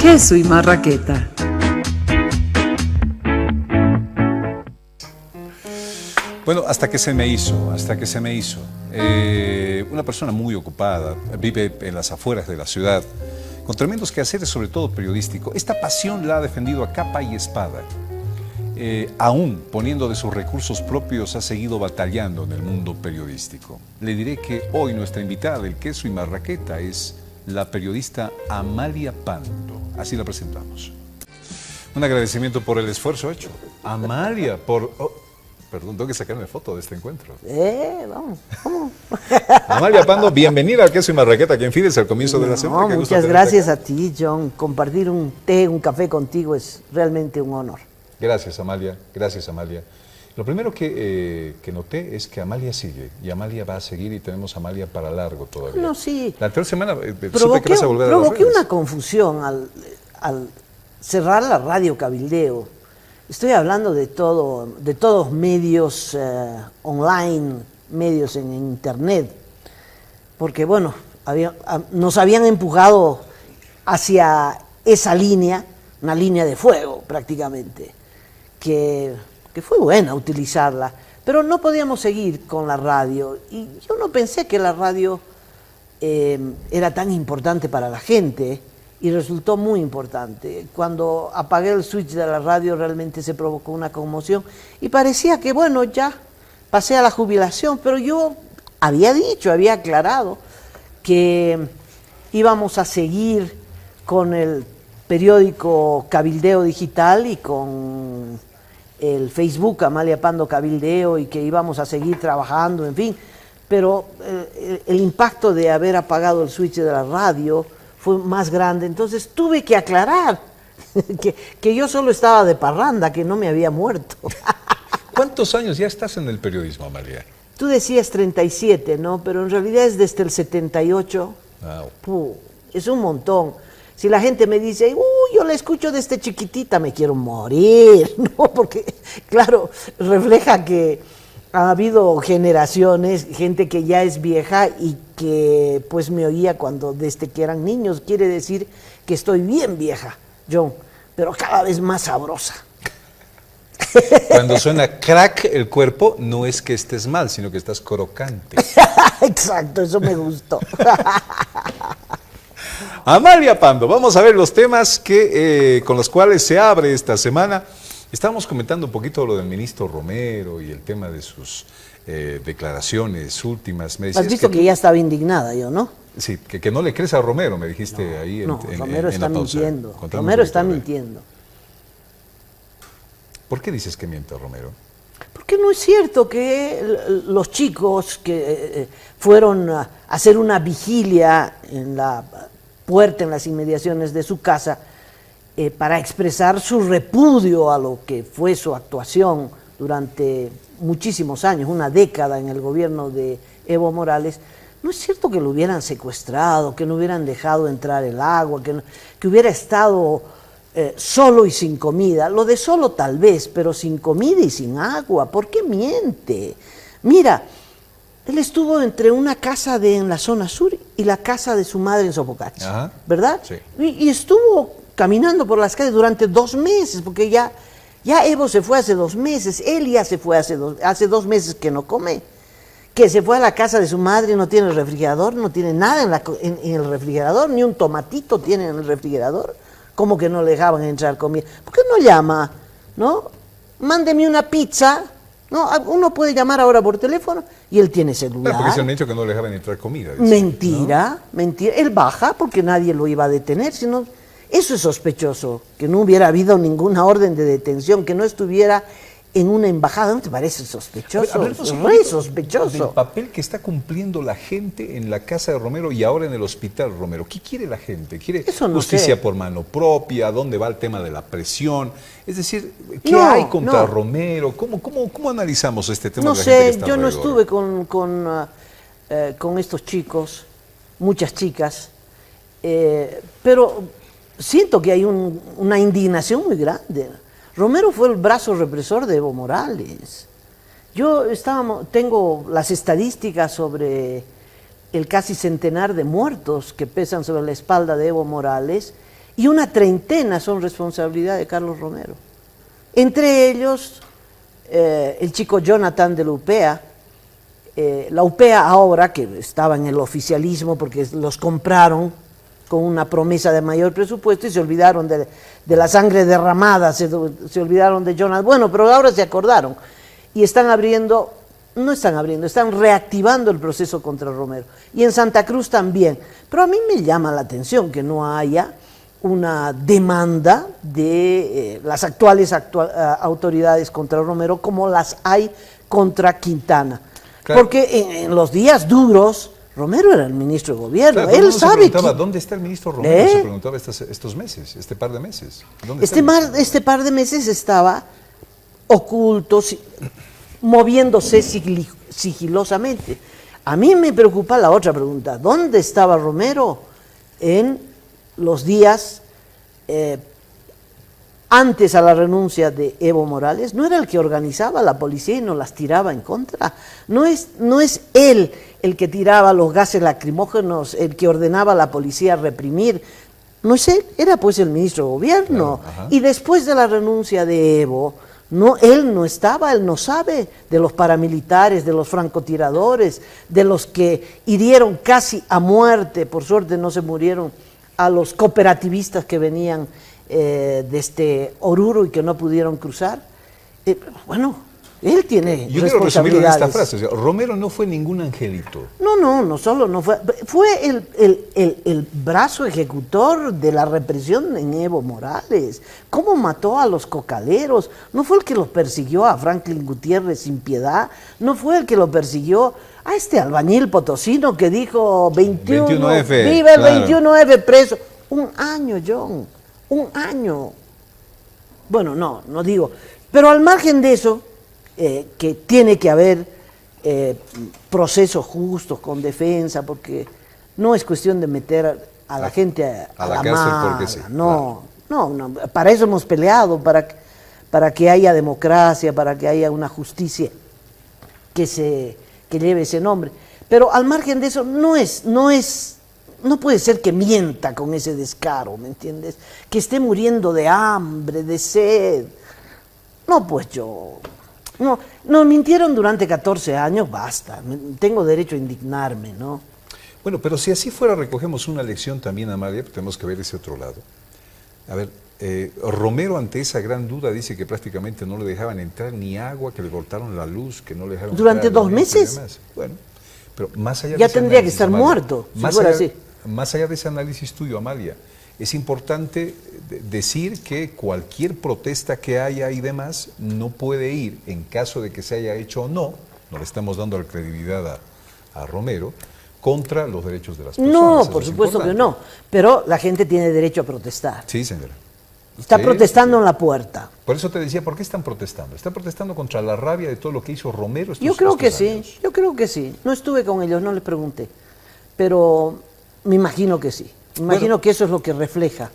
Queso y marraqueta. Bueno, hasta que se me hizo. Una persona muy ocupada, vive en las afueras de la ciudad, con tremendos quehaceres, sobre todo periodístico. Esta pasión la ha defendido a capa y espada. Aún poniendo de sus recursos propios, ha seguido batallando en el mundo periodístico. Le diré que hoy nuestra invitada del Queso y Marraqueta es la periodista Amalia Pando. Así la presentamos. Un agradecimiento por el esfuerzo hecho. Amalia, perdón, tengo que sacarme foto de este encuentro. Vamos. Amalia Pando, bienvenida al Queso y Marraqueta, quien fíjese al comienzo de la semana. Muchas gracias a ti, John. Compartir un té, un café contigo es realmente un honor. Gracias, Amalia. Gracias, Amalia. Lo primero que noté es que Amalia sigue, y Amalia va a seguir, y tenemos a Amalia para largo todavía. No, sí. La anterior semana supe que vas a volver a las provoqué redes. una confusión al cerrar la radio Cabildeo. Estoy hablando de todos medios online, medios en internet, porque bueno, nos habían empujado hacia esa línea, una línea de fuego prácticamente, que fue buena utilizarla, pero no podíamos seguir con la radio, y yo no pensé que la radio era tan importante para la gente, y resultó muy importante. Cuando apagué el switch de la radio realmente se provocó una conmoción y parecía que bueno, ya pasé a la jubilación, pero yo había aclarado que íbamos a seguir con el periódico Cabildeo Digital y con el Facebook Amalia Pando Cabildeo, y que íbamos a seguir trabajando, en fin, pero el impacto de haber apagado el switch de la radio fue más grande, entonces tuve que aclarar que yo solo estaba de parranda, que no me había muerto. ¿Cuántos años ya estás en el periodismo, Amalia? Tú decías 37, ¿no? Pero en realidad es desde el 78. Es un montón. Si la gente me dice, yo la escucho desde chiquitita, me quiero morir, ¿no? Porque, claro, refleja que ha habido generaciones, gente que ya es vieja y que pues me oía desde que eran niños. Quiere decir que estoy bien vieja, John, pero cada vez más sabrosa. Cuando suena crack el cuerpo, no es que estés mal, sino que estás crocante. Exacto, eso me gustó. Amalia Pando, vamos a ver los temas con los cuales se abre esta semana. Estábamos comentando un poquito lo del ministro Romero y el tema de sus declaraciones últimas. Me Has visto que ya estaba indignada yo, ¿no? Sí, que no le crees a Romero, me dijiste ahí en Romero está la pausa. mintiendo. Contanos Romero un poquito, está mintiendo. ¿Por qué dices que miente Romero? Porque no es cierto que los chicos que fueron a hacer una vigilia en la puerta, en las inmediaciones de su casa, para expresar su repudio a lo que fue su actuación durante muchísimos años, una década en el gobierno de Evo Morales. No es cierto que lo hubieran secuestrado, que no hubieran dejado entrar el agua, que hubiera estado solo y sin comida. Lo de solo tal vez, pero sin comida y sin agua. ¿Por qué miente? Mira, él estuvo entre una casa en la zona sur y la casa de su madre en Sopocachi, ¿verdad? Sí. Y estuvo caminando por las calles durante 2 meses, porque ya Evo se fue hace 2 meses, él ya se fue hace 2 meses que no come, que se fue a la casa de su madre, no tiene refrigerador, no tiene nada en el refrigerador, ni un tomatito tiene en el refrigerador. ¿Cómo que no le dejaban entrar comida? ¿Por qué no llama? ¿No? Mándeme una pizza. No, uno puede llamar ahora por teléfono y él tiene celular. Pero porque se han dicho que no le dejaban entrar comida. Dice, mentira, ¿no? Mentira. Él baja porque nadie lo iba a detener, sino eso es sospechoso, que no hubiera habido ninguna orden de detención, que no estuviera en una embajada. ¿No te parece sospechoso? Re sospechoso. Del papel que está cumpliendo la gente en la casa de Romero y ahora en el hospital Romero. ¿Qué quiere la gente? ¿Quiere justicia por mano propia? ¿Dónde va el tema de la presión? Es decir, ¿qué hay contra Romero? ¿Cómo analizamos este tema? No de la gente que está yo no alrededor? estuve con estos chicos, muchas chicas, pero siento que hay una indignación muy grande. Romero fue el brazo represor de Evo Morales. Tengo las estadísticas sobre el casi centenar de muertos que pesan sobre la espalda de Evo Morales, y una treintena son responsabilidad de Carlos Romero. Entre ellos, el chico Jonathan de la UPEA. La UPEA ahora, que estaba en el oficialismo porque los compraron con una promesa de mayor presupuesto y se olvidaron de la sangre derramada, se olvidaron de Jonathan. Bueno, pero ahora se acordaron y están reactivando el proceso contra Romero. Y en Santa Cruz también. Pero a mí me llama la atención que no haya una demanda de las actuales autoridades contra Romero como las hay contra Quintana. Claro. Porque en los días duros, Romero era el ministro de gobierno. Claro, él sabe se preguntaba, ¿dónde está el ministro Romero? Se preguntaba estos meses, este par de meses. Este par de meses estaba oculto, moviéndose sigilosamente. A mí me preocupa la otra pregunta. ¿Dónde estaba Romero en los días antes a la renuncia de Evo Morales? ¿No era el que organizaba la policía y nos las tiraba en contra? ¿No es él el que tiraba los gases lacrimógenos, el que ordenaba a la policía reprimir? No es él, era pues el ministro de gobierno. Claro, y después de la renuncia de Evo, él no estaba, él no sabe de los paramilitares, de los francotiradores, de los que hirieron casi a muerte, por suerte no se murieron, a los cooperativistas que venían desde Oruro y que no pudieron cruzar. Bueno, él tiene Yo responsabilidades. quiero resumirlo en esta frase. O sea, Romero no fue ningún angelito. No solo no fue. Fue el brazo ejecutor de la represión en Evo Morales. ¿Cómo mató a los cocaleros? ¿No fue el que los persiguió a Franklin Gutiérrez sin piedad? ¿No fue el que lo persiguió a este albañil potosino que dijo 21F, viva el 21F preso? Un año, John. Un año. Bueno, no digo. Pero al margen de eso, que tiene que haber procesos justos con defensa, porque no es cuestión de meter a la gente a la cárcel porque sí. No, para eso hemos peleado, para que haya democracia, para que haya una justicia que lleve ese nombre. Pero al margen de eso, no puede ser que mienta con ese descaro, ¿me entiendes? Que esté muriendo de hambre, de sed. No, mintieron durante 14 años, basta. Tengo derecho a indignarme, ¿no? Bueno, pero si así fuera, recogemos una lección también, Amalia, tenemos que ver ese otro lado. A ver, Romero ante esa gran duda dice que prácticamente no le dejaban entrar ni agua, que le cortaron la luz, que no le dejaron ¿Durante entrar 2 meses? Bueno, pero más allá ya de tendría análisis, que estar Amalia, muerto, si fuera así. Más allá de ese análisis tuyo, Amalia, es importante decir que cualquier protesta que haya y demás no puede ir, en caso de que se haya hecho o no le estamos dando la credibilidad a Romero, contra los derechos de las personas. No, por supuesto que no, pero la gente tiene derecho a protestar. Sí, señora. Está protestando en la puerta. Por eso te decía, ¿por qué están protestando? ¿Están protestando contra la rabia de todo lo que hizo Romero estos Yo creo que años? sí, yo creo que sí. No estuve con ellos, no les pregunté, pero me imagino que sí. Me imagino que eso es lo que refleja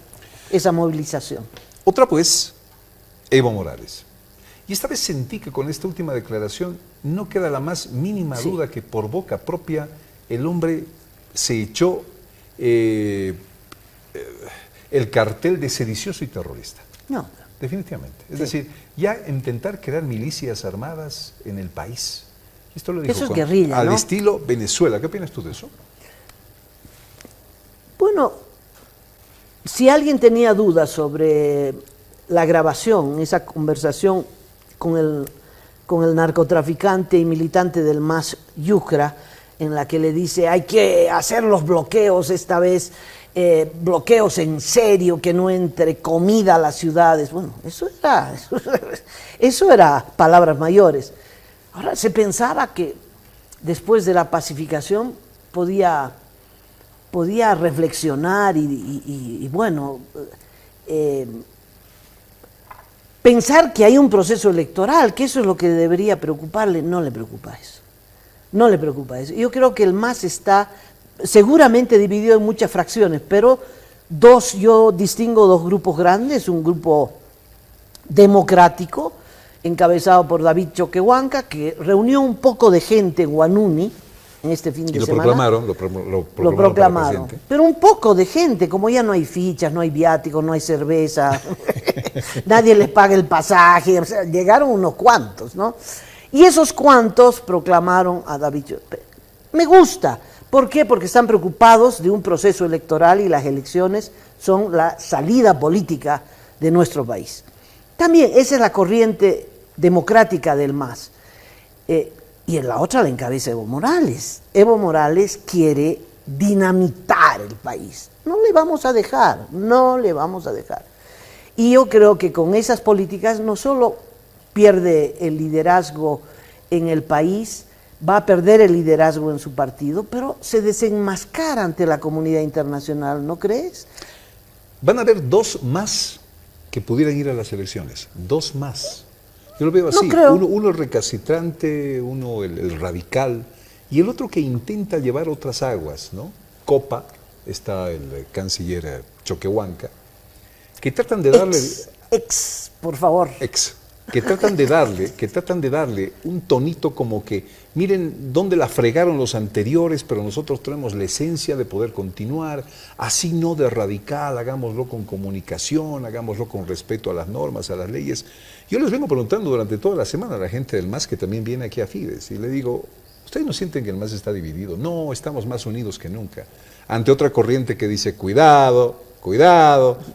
esa movilización. Otra pues, Evo Morales. Y esta vez sentí que con esta última declaración no queda la más mínima duda que por boca propia el hombre se echó el cartel de sedicioso y terrorista. No. Definitivamente. Es decir, ya intentar crear milicias armadas en el país. Esto lo dijo eso es guerrilla, al ¿no? estilo Venezuela. ¿Qué opinas tú de eso? Bueno, si alguien tenía dudas sobre la grabación, esa conversación con el narcotraficante y militante del MAS Yucra, en la que le dice hay que hacer los bloqueos esta vez, bloqueos en serio, que no entre comida a las ciudades. Bueno, eso era palabras mayores. Ahora se pensaba que después de la pacificación podía reflexionar y bueno, pensar que hay un proceso electoral, que eso es lo que debería preocuparle. No le preocupa eso. No le preocupa eso. Yo creo que el MAS está seguramente dividido en muchas fracciones, pero yo distingo 2 grupos grandes, un grupo democrático, encabezado por David Choquehuanca, que reunió un poco de gente en Huanuni, en este fin Y de lo semana. proclamaron, lo Lo proclamaron para proclamaron. presidente. Pero un poco de gente, como ya no hay fichas, no hay viáticos, no hay cerveza, nadie les paga el pasaje, o sea, llegaron unos cuantos, ¿no? Y esos cuantos proclamaron a David Choquehuanca. Me gusta. ¿Por qué? Porque están preocupados de un proceso electoral y las elecciones son la salida política de nuestro país. También esa es la corriente democrática del MAS. Y en la otra la encabeza Evo Morales. Evo Morales quiere dinamitar el país. No le vamos a dejar, no le vamos a dejar. Y yo creo que con esas políticas no solo pierde el liderazgo en el país, va a perder el liderazgo en su partido, pero se desenmascara ante la comunidad internacional, ¿no crees? Van a haber 2 más que pudieran ir a las elecciones. 2 más. Yo lo veo así. No creo. Uno el recalcitrante, uno el radical, y el otro que intenta llevar otras aguas, ¿no? Copa, está el canciller Choquehuanca, que tratan de darle... Por favor. Que tratan de darle un tonito como que, miren dónde la fregaron los anteriores, pero nosotros tenemos la esencia de poder continuar, así no de radical, hagámoslo con comunicación, hagámoslo con respeto a las normas, a las leyes. Yo les vengo preguntando durante toda la semana a la gente del MAS que también viene aquí a Fides, y le digo, ¿ustedes no sienten que el MAS está dividido? No, estamos más unidos que nunca. Ante otra corriente que dice, cuidado,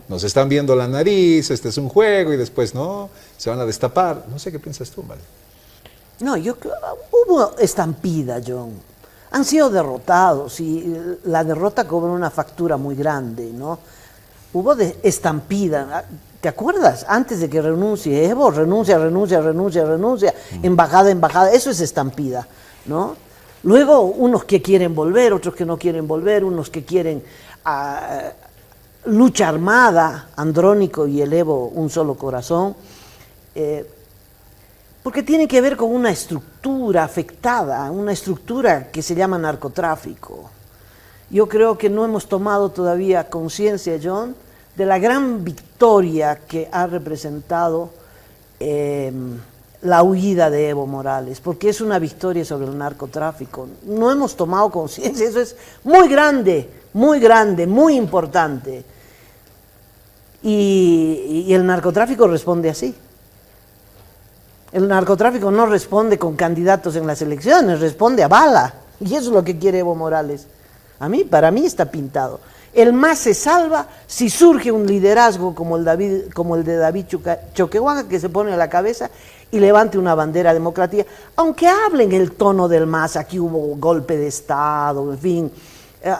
nos están viendo la nariz, este es un juego, y después no, se van a destapar. No sé qué piensas tú, Mal. No, hubo estampida, John. Han sido derrotados y la derrota cobra una factura muy grande, ¿no? Hubo estampida. ¿Te acuerdas? Antes de que renuncie Evo, renuncia, embajada, eso es estampida, ¿no? Luego unos que quieren volver, otros que no quieren volver, unos que quieren lucha armada, Andrónico y el Evo, un solo corazón, porque tiene que ver con una estructura afectada, una estructura que se llama narcotráfico. Yo creo que no hemos tomado todavía conciencia, John, de la gran victoria que ha representado la huida de Evo Morales, porque es una victoria sobre el narcotráfico. No hemos tomado conciencia, eso es muy grande, muy importante. Y el narcotráfico responde así. El narcotráfico no responde con candidatos en las elecciones, responde a bala. Y eso es lo que quiere Evo Morales. Para mí está pintado. El MAS se salva si surge un liderazgo como el de David Choquehuanca, que se pone a la cabeza y levante una bandera democrática. Aunque hablen el tono del MAS, aquí hubo golpe de Estado, en fin,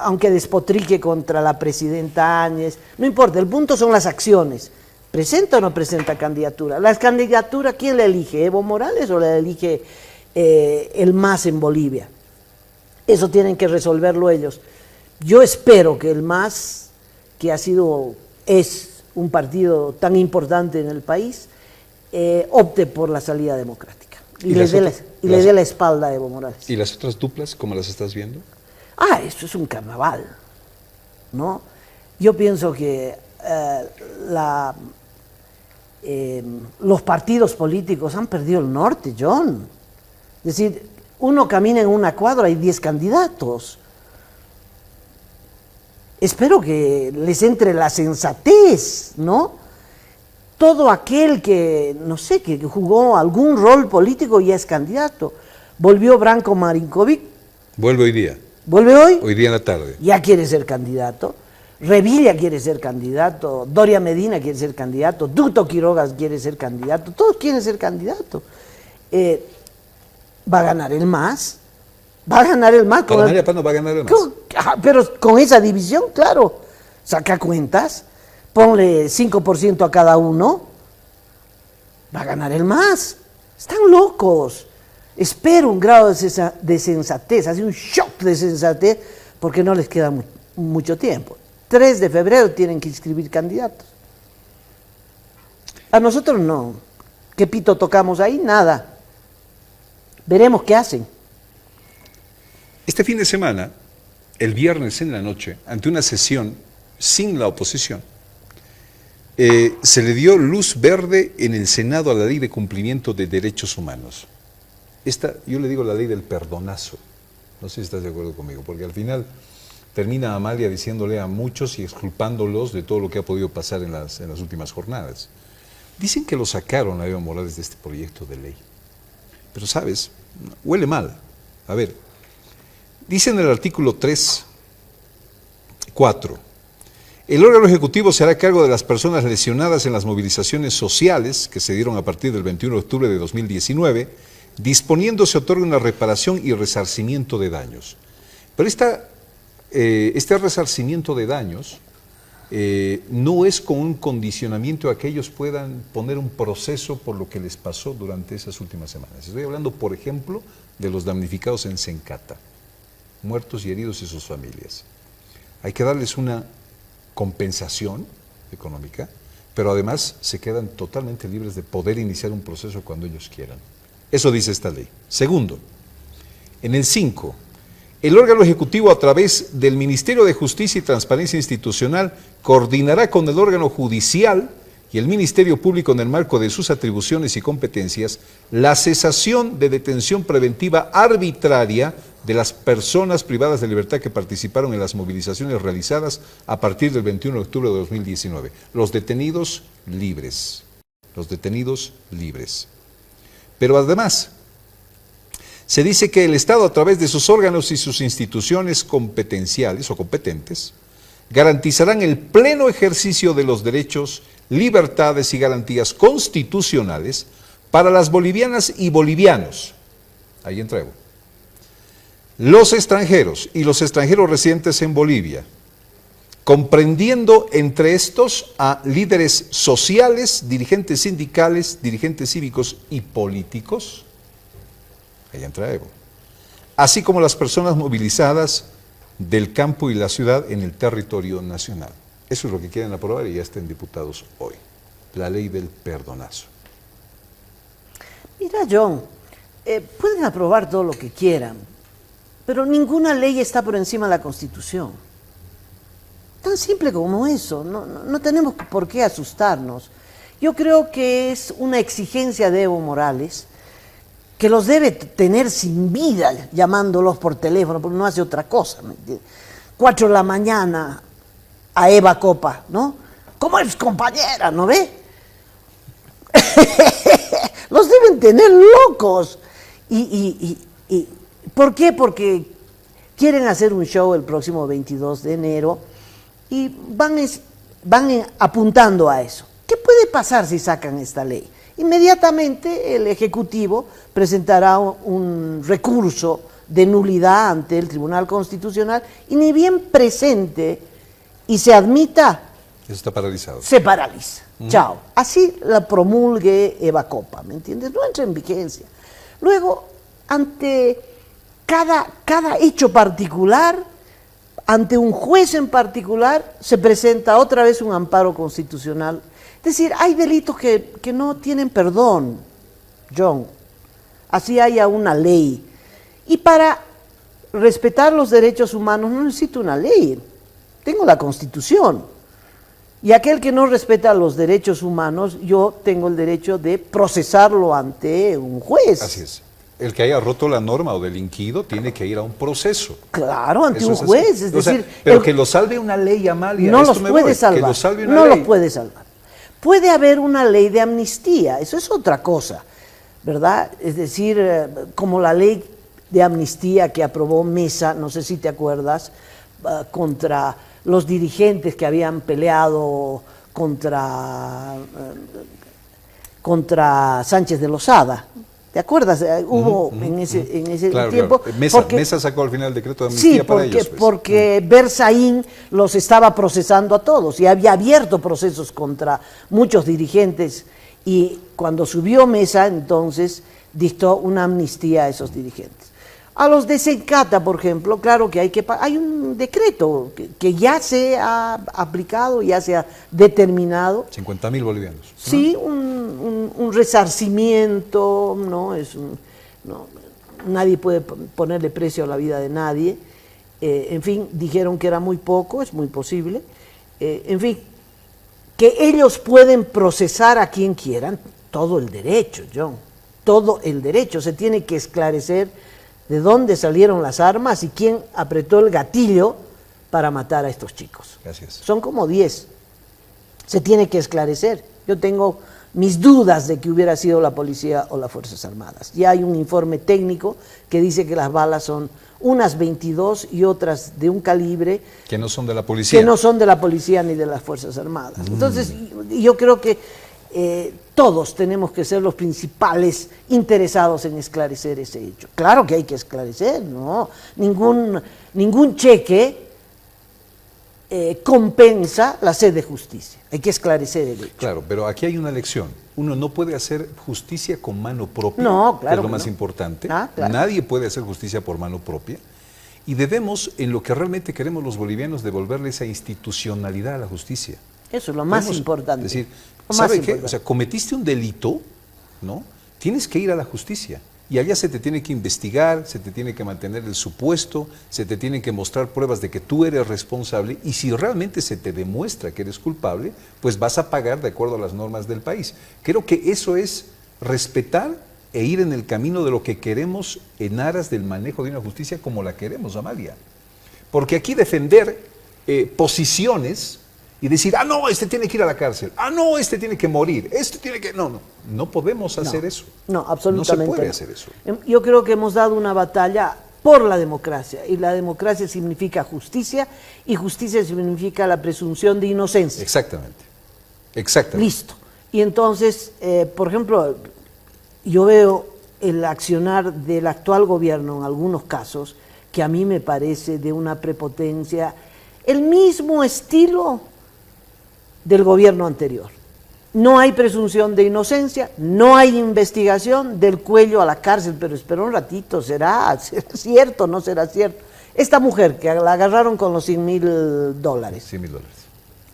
aunque despotrique contra la presidenta Áñez, no importa, el punto son las acciones. ¿Presenta o no presenta candidatura? ¿Las candidaturas quién la elige? ¿Evo Morales o la elige el MAS en Bolivia? Eso tienen que resolverlo ellos. Yo espero que el MAS, que es un partido tan importante en el país, opte por la salida democrática y le dé la espalda a Evo Morales. ¿Y las otras duplas, cómo las estás viendo? Esto es un carnaval, ¿no? Yo pienso que los partidos políticos han perdido el norte, John. Es decir, uno camina en una cuadra y 10 candidatos. Espero que les entre la sensatez, ¿no? Todo aquel que, no sé, que jugó algún rol político ya es candidato. Volvió Branko Marinkovic. Vuelve hoy día. ¿Vuelve hoy? Hoy día en la tarde. Ya quiere ser candidato. Revilla quiere ser candidato. Doria Medina quiere ser candidato. Duto Quiroga quiere ser candidato. Todos quieren ser candidato. Va a ganar el MAS. Va a ganar el MAS. Para María Pano va a ganar el MAS. Pero con esa división, claro. Saca cuentas. Ponle 5% a cada uno. Va a ganar el MAS. Están locos. Espero un grado de sensatez, así un shock de sensatez, porque no les queda mucho tiempo. 3 de febrero tienen que inscribir candidatos. A nosotros no. ¿Qué pito tocamos ahí? Nada. Veremos qué hacen. Este fin de semana, el viernes en la noche, ante una sesión sin la oposición, se le dio luz verde en el Senado a la Ley de Cumplimiento de Derechos Humanos. Yo le digo la ley del perdonazo. No sé si estás de acuerdo conmigo, porque al final termina Amalia diciéndole a muchos y exculpándolos de todo lo que ha podido pasar en las últimas jornadas. Dicen que lo sacaron a Evo Morales de este proyecto de ley. Pero, ¿sabes? Huele mal. A ver, dice en el artículo 3.4: el órgano ejecutivo se hará cargo de las personas lesionadas en las movilizaciones sociales que se dieron a partir del 21 de octubre de 2019, disponiendo se otorga una reparación y resarcimiento de daños. Pero este resarcimiento de daños no es con un condicionamiento a que ellos puedan poner un proceso por lo que les pasó durante esas últimas semanas. Estoy hablando, por ejemplo, de los damnificados en Sencata, muertos y heridos y sus familias. Hay que darles una compensación económica, pero además se quedan totalmente libres de poder iniciar un proceso cuando ellos quieran. Eso dice esta ley. Segundo, en el 5, el órgano ejecutivo, a través del Ministerio de Justicia y Transparencia Institucional, coordinará con el órgano judicial y el Ministerio Público, en el marco de sus atribuciones y competencias, la cesación de detención preventiva arbitraria de las personas privadas de libertad que participaron en las movilizaciones realizadas a partir del 21 de octubre de 2019. Los detenidos libres. Los detenidos libres. Pero además, se dice que el Estado, a través de sus órganos y sus instituciones competenciales o competentes, garantizarán el pleno ejercicio de los derechos, libertades y garantías constitucionales para las bolivianas y bolivianos. Ahí entra Evo. Los extranjeros y los extranjeros residentes en Bolivia, comprendiendo entre estos a líderes sociales, dirigentes sindicales, dirigentes cívicos y políticos. Ahí entra Evo. Así como las personas movilizadas del campo y la ciudad en el territorio nacional. Eso es lo que quieren aprobar y ya estén diputados hoy. La ley del perdonazo. Mira, John, pueden aprobar todo lo que quieran, pero ninguna ley está por encima de la Constitución. Tan simple como eso, no tenemos por qué asustarnos. Yo creo que es una exigencia de Evo Morales, que los debe tener sin vida llamándolos por teléfono, porque no hace otra cosa. 4 de la mañana a Eva Copa, ¿no? ¿Cómo es compañera, no ve? Los deben tener locos. ¿Y por qué? Porque quieren hacer un show el próximo 22 de enero y van apuntando a eso. ¿Qué puede pasar si sacan esta ley? Inmediatamente el Ejecutivo presentará un recurso de nulidad ante el Tribunal Constitucional y ni bien presente y se admita, eso está paralizado. Se paraliza. Chao. Así la promulgue Eva Copa, ¿me entiendes? No entra en vigencia. Luego, ante cada hecho particular, ante un juez en particular, se presenta otra vez un amparo constitucional. Es decir, hay delitos que no tienen perdón, John. Así haya una ley. Y para respetar los derechos humanos no necesito una ley. Tengo la Constitución. Y aquel que no respeta los derechos humanos, yo tengo el derecho de procesarlo ante un juez. Así es. El que haya roto la norma o delinquido tiene que ir a un proceso. Claro, ante un juez. Es decir, pero que lo salve una ley, Amalia. No los puede salvar. Que lo salve una ley. No los puede salvar. Puede haber una ley de amnistía, eso es otra cosa, ¿verdad? Es decir, como la ley de amnistía que aprobó Mesa, no sé si te acuerdas, contra los dirigentes que habían peleado contra Sánchez de Lozada. ¿Te acuerdas? Hubo en ese claro, tiempo. Claro. Mesa sacó al final el decreto de amnistía para ellos. Sí, porque Berzaín los estaba procesando a todos y había abierto procesos contra muchos dirigentes y cuando subió Mesa, entonces dictó una amnistía a esos dirigentes. A los de Sencata, por ejemplo, claro que hay un decreto que ya se ha aplicado, ya se ha determinado. 50.000 bolivianos. Sí, un resarcimiento, nadie puede ponerle precio a la vida de nadie. En fin, dijeron que era muy poco, es muy posible. En fin, que ellos pueden procesar a quien quieran, todo el derecho, John, todo el derecho. Se tiene que esclarecer de dónde salieron las armas y quién apretó el gatillo para matar a estos chicos. Gracias. Son como 10. Se tiene que esclarecer. Yo tengo mis dudas de que hubiera sido la policía o las Fuerzas Armadas. Ya hay un informe técnico que dice que las balas son unas 22 y otras de un calibre que no son de la policía. Que no son de la policía ni de las Fuerzas Armadas. Entonces, yo creo que todos tenemos que ser los principales interesados en esclarecer ese hecho. Claro que hay que esclarecer, ¿no? Ningún cheque compensa la sed de justicia. Hay que esclarecer el hecho. Claro, pero aquí hay una lección. Uno no puede hacer justicia con mano propia, no, claro que es lo que más no. importante. Claro. Nadie puede hacer justicia por mano propia. Y debemos, en lo que realmente queremos los bolivianos, devolverle esa institucionalidad a la justicia. Eso es lo más importante. Es decir, lo ¿sabe más qué? importante. O sea, cometiste un delito, ¿no? Tienes que ir a la justicia. Y allá se te tiene que investigar, se te tiene que mantener el supuesto, se te tienen que mostrar pruebas de que tú eres responsable y si realmente se te demuestra que eres culpable, pues vas a pagar de acuerdo a las normas del país. Creo que eso es respetar e ir en el camino de lo que queremos en aras del manejo de una justicia como la queremos, Amalia. Porque aquí defender posiciones y decir, ah, no, este tiene que ir a la cárcel, ah, no, este tiene que morir, este tiene que... No podemos hacer eso. No, absolutamente. No se puede hacer eso. Yo creo que hemos dado una batalla por la democracia, y la democracia significa justicia, y justicia significa la presunción de inocencia. Exactamente. Exactamente. Listo. Y entonces, por ejemplo, yo veo el accionar del actual gobierno en algunos casos que a mí me parece de una prepotencia, el mismo estilo del gobierno anterior. No hay presunción de inocencia, no hay investigación, del cuello a la cárcel, pero espera un ratito, ¿será cierto o no será cierto? Esta mujer que la agarraron con los $100,000. $100,000.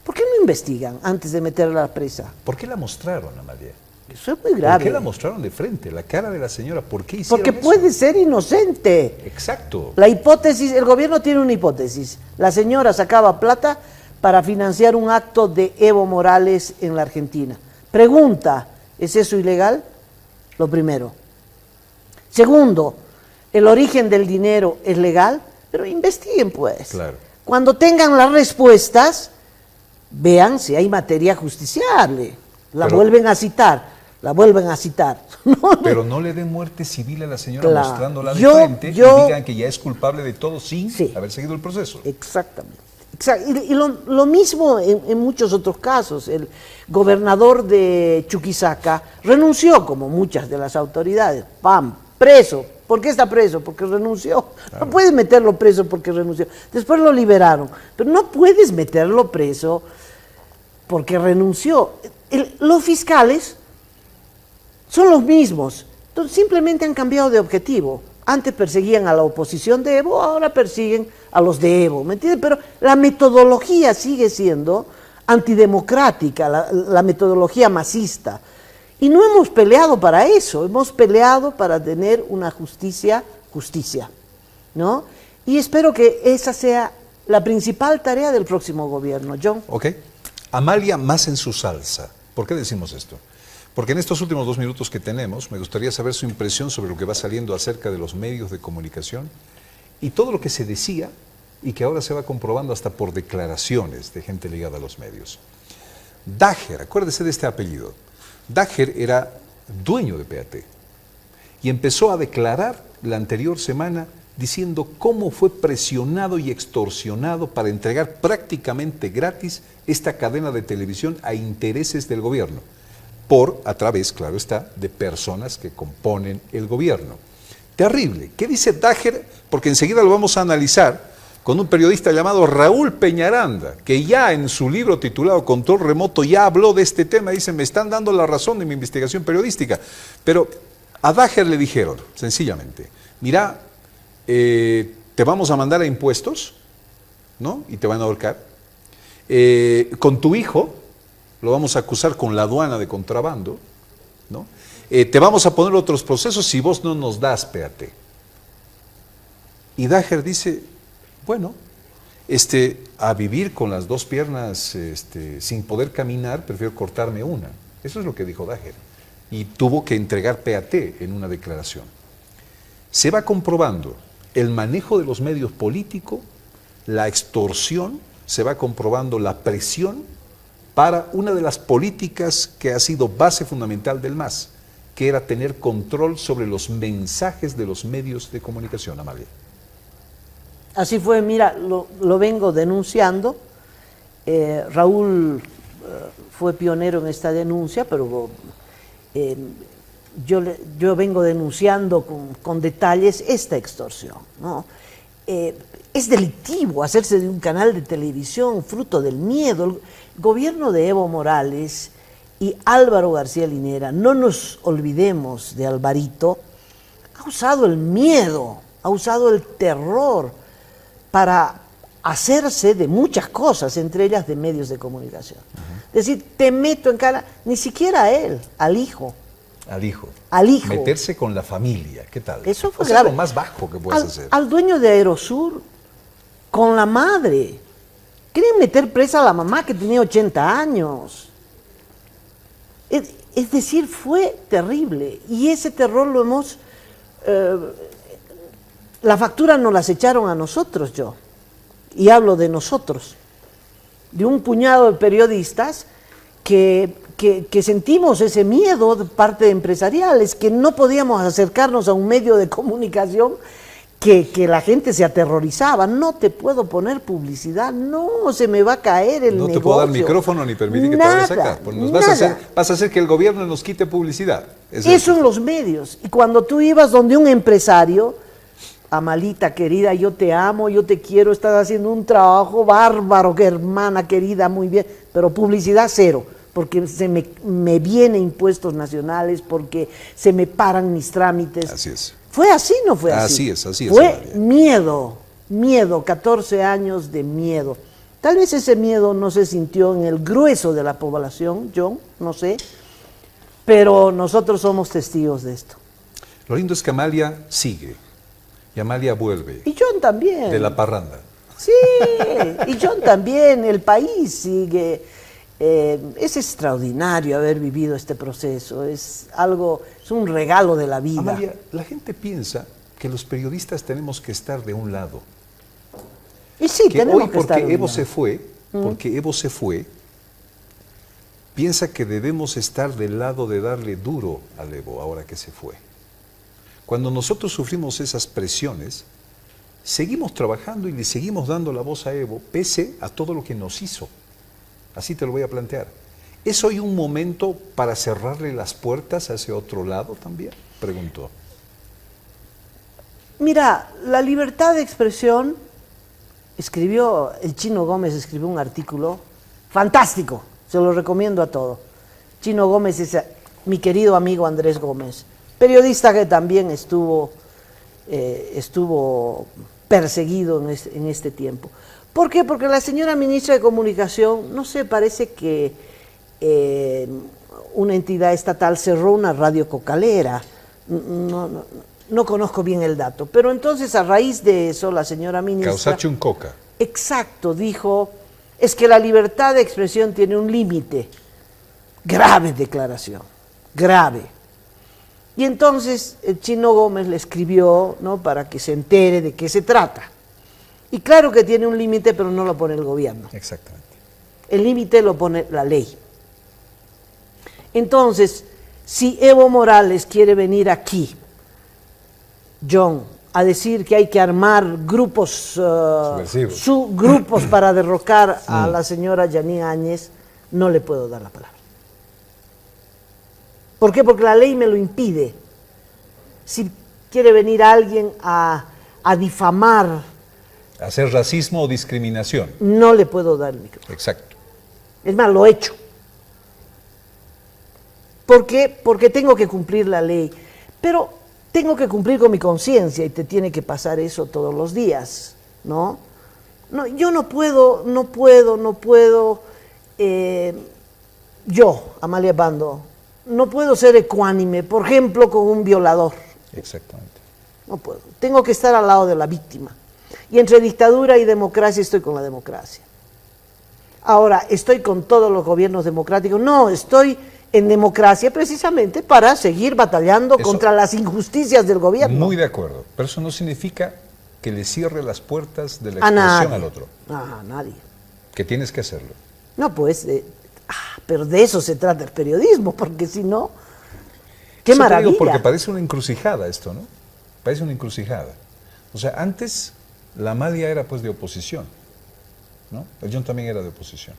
¿Por qué no investigan antes de meterla a la presa? ¿Por qué la mostraron, Amalia? Eso es muy grave. ¿Por qué la mostraron de frente? La cara de la señora, ¿por qué hicieron Porque eso? puede ser inocente. Exacto. La hipótesis, el gobierno tiene una hipótesis. La señora sacaba plata para financiar un acto de Evo Morales en la Argentina. Pregunta, ¿es eso ilegal? Lo primero. Segundo, ¿el origen del dinero es legal? Pero investiguen pues. Claro. Cuando tengan las respuestas, vean si hay materia justiciable. Pero- vuelven a citar. La vuelven a citar. Pero no le den muerte civil a la señora Claro. mostrándola de Yo- frente y digan que ya es culpable de todo sin Sí. haber seguido el proceso. Exactamente. Y lo mismo en muchos otros casos. El gobernador de Chuquisaca renunció, como muchas de las autoridades. ¡Pam! Preso. ¿Por qué está preso? Porque renunció. Claro. No puedes meterlo preso porque renunció. Después lo liberaron. Pero no puedes meterlo preso porque renunció. Los fiscales son los mismos. Entonces simplemente han cambiado de objetivo. Antes perseguían a la oposición de Evo, ahora persiguen a los de Evo, ¿me entiendes? Pero la metodología sigue siendo antidemocrática, la metodología masista. Y no hemos peleado para eso, hemos peleado para tener una justicia, ¿no? Y espero que esa sea la principal tarea del próximo gobierno, John. Ok. Amalia más en su salsa. ¿Por qué decimos esto? Porque en estos últimos 2 minutos que tenemos, me gustaría saber su impresión sobre lo que va saliendo acerca de los medios de comunicación y todo lo que se decía y que ahora se va comprobando hasta por declaraciones de gente ligada a los medios. Dager, acuérdese de este apellido. Dager era dueño de PAT y empezó a declarar la anterior semana diciendo cómo fue presionado y extorsionado para entregar prácticamente gratis esta cadena de televisión a intereses del gobierno, a través, claro está, de personas que componen el gobierno. Terrible. ¿Qué dice Dager? Porque enseguida lo vamos a analizar con un periodista llamado Raúl Peñaranda, que ya en su libro titulado Control Remoto ya habló de este tema. Dice, me están dando la razón de mi investigación periodística. Pero a Dager le dijeron, sencillamente, mira, te vamos a mandar a impuestos, ¿no? Y te van a ahorcar. Con tu hijo lo vamos a acusar con la aduana de contrabando, ¿no? Te vamos a poner otros procesos si vos no nos das PAT. Y Dager dice, bueno, a vivir con las 2 piernas sin poder caminar, prefiero cortarme una. Eso es lo que dijo Dager. Y tuvo que entregar PAT en una declaración. se va comprobando el manejo de los medios políticos, la extorsión, se va comprobando la presión para una de las políticas que ha sido base fundamental del MAS, que era tener control sobre los mensajes de los medios de comunicación, Amalia. Así fue, mira, lo vengo denunciando. Raúl fue pionero en esta denuncia, pero yo vengo denunciando con detalles esta extorsión, ¿no? Es delictivo hacerse de un canal de televisión fruto del miedo. El gobierno de Evo Morales y Álvaro García Linera, no nos olvidemos de Alvarito, ha usado el miedo, ha usado el terror para hacerse de muchas cosas, entre ellas de medios de comunicación. Es decir, te meto en cara, ni siquiera a él, al hijo. Al hijo. Al hijo. Meterse con la familia, ¿qué tal? Eso fue grave. grave. Es lo más bajo que puedes hacer. Al dueño de Aerosur, con la madre. Quieren meter presa a la mamá que tenía 80 años. Es decir, fue terrible. Y ese terror lo hemos... la factura nos las echaron a nosotros, yo. Y hablo de nosotros. De un puñado de periodistas que sentimos ese miedo de parte de empresariales, que no podíamos acercarnos a un medio de comunicación que la gente se aterrorizaba. No te puedo poner publicidad, no, se me va a caer el negocio. No te puedo dar micrófono ni permitir que te vayas acá. Vas a hacer que el gobierno nos quite publicidad. Eso en los medios. Y cuando tú ibas donde un empresario, Amalita querida, yo te amo, yo te quiero, estás haciendo un trabajo bárbaro, que hermana querida, muy bien, pero publicidad cero, porque me vienen impuestos nacionales, porque se me paran mis trámites. Así es. ¿Fue así o no fue así? Así es. Fue miedo, 14 años de miedo. Tal vez ese miedo no se sintió en el grueso de la población, John, no sé, pero nosotros somos testigos de esto. Lo lindo es que Amalia sigue, y Amalia vuelve. Y John también. De la parranda. Sí, y John también, el país sigue. Es extraordinario haber vivido este proceso, es un regalo de la vida. Amalia, la gente piensa que los periodistas tenemos que estar de un lado. Y sí, que tenemos hoy, que estar de un Evo lado. porque Evo se fue, piensa que debemos estar del lado de darle duro al Evo ahora que se fue. Cuando nosotros sufrimos esas presiones, seguimos trabajando y le seguimos dando la voz a Evo, pese a todo lo que nos hizo. Así te lo voy a plantear. ¿Es hoy un momento para cerrarle las puertas a ese otro lado también? Preguntó. Mira, la libertad de expresión, el Chino Gómez escribió un artículo fantástico, se lo recomiendo a todos. Chino Gómez es mi querido amigo Andrés Gómez, periodista que también estuvo perseguido en este tiempo. ¿Por qué? Porque la señora ministra de Comunicación, no sé, parece que una entidad estatal cerró una radio cocalera. No conozco bien el dato. Pero entonces, a raíz de eso, la señora ministra... Causache un coca. Exacto, dijo, es que la libertad de expresión tiene un límite. Grave declaración, grave. Y entonces el Chino Gómez le escribió, ¿no?, para que se entere de qué se trata. Y claro que tiene un límite, pero no lo pone el gobierno. Exactamente. El límite lo pone la ley. Entonces, si Evo Morales quiere venir aquí, John, a decir que hay que armar grupos, grupos para derrocar a la señora Yanine Áñez, no le puedo dar la palabra. ¿Por qué? Porque la ley me lo impide. Si quiere venir alguien a difamar, hacer racismo o discriminación. no le puedo dar el micrófono. Exacto. Es más, lo he hecho. ¿Por qué? Porque tengo que cumplir la ley. Pero tengo que cumplir con mi conciencia y te tiene que pasar eso todos los días, ¿no? No, yo no puedo, yo, Amalia Bando, no puedo ser ecuánime, por ejemplo, con un violador. Exactamente. No puedo. Tengo que estar al lado de la víctima. Y entre dictadura y democracia estoy con la democracia. Ahora, ¿estoy con todos los gobiernos democráticos? No, estoy en democracia precisamente para seguir batallando contra las injusticias del gobierno. Muy de acuerdo, pero eso no significa que le cierre las puertas de la A expresión nadie. al otro. A nadie. Que tienes que hacerlo. No, pues, pero de eso se trata el periodismo, porque si no, qué Eso te maravilla. digo porque parece una encrucijada esto, ¿no? Parece una encrucijada. O sea, antes la Amalia era pues de oposición, ¿no? El John también era de oposición.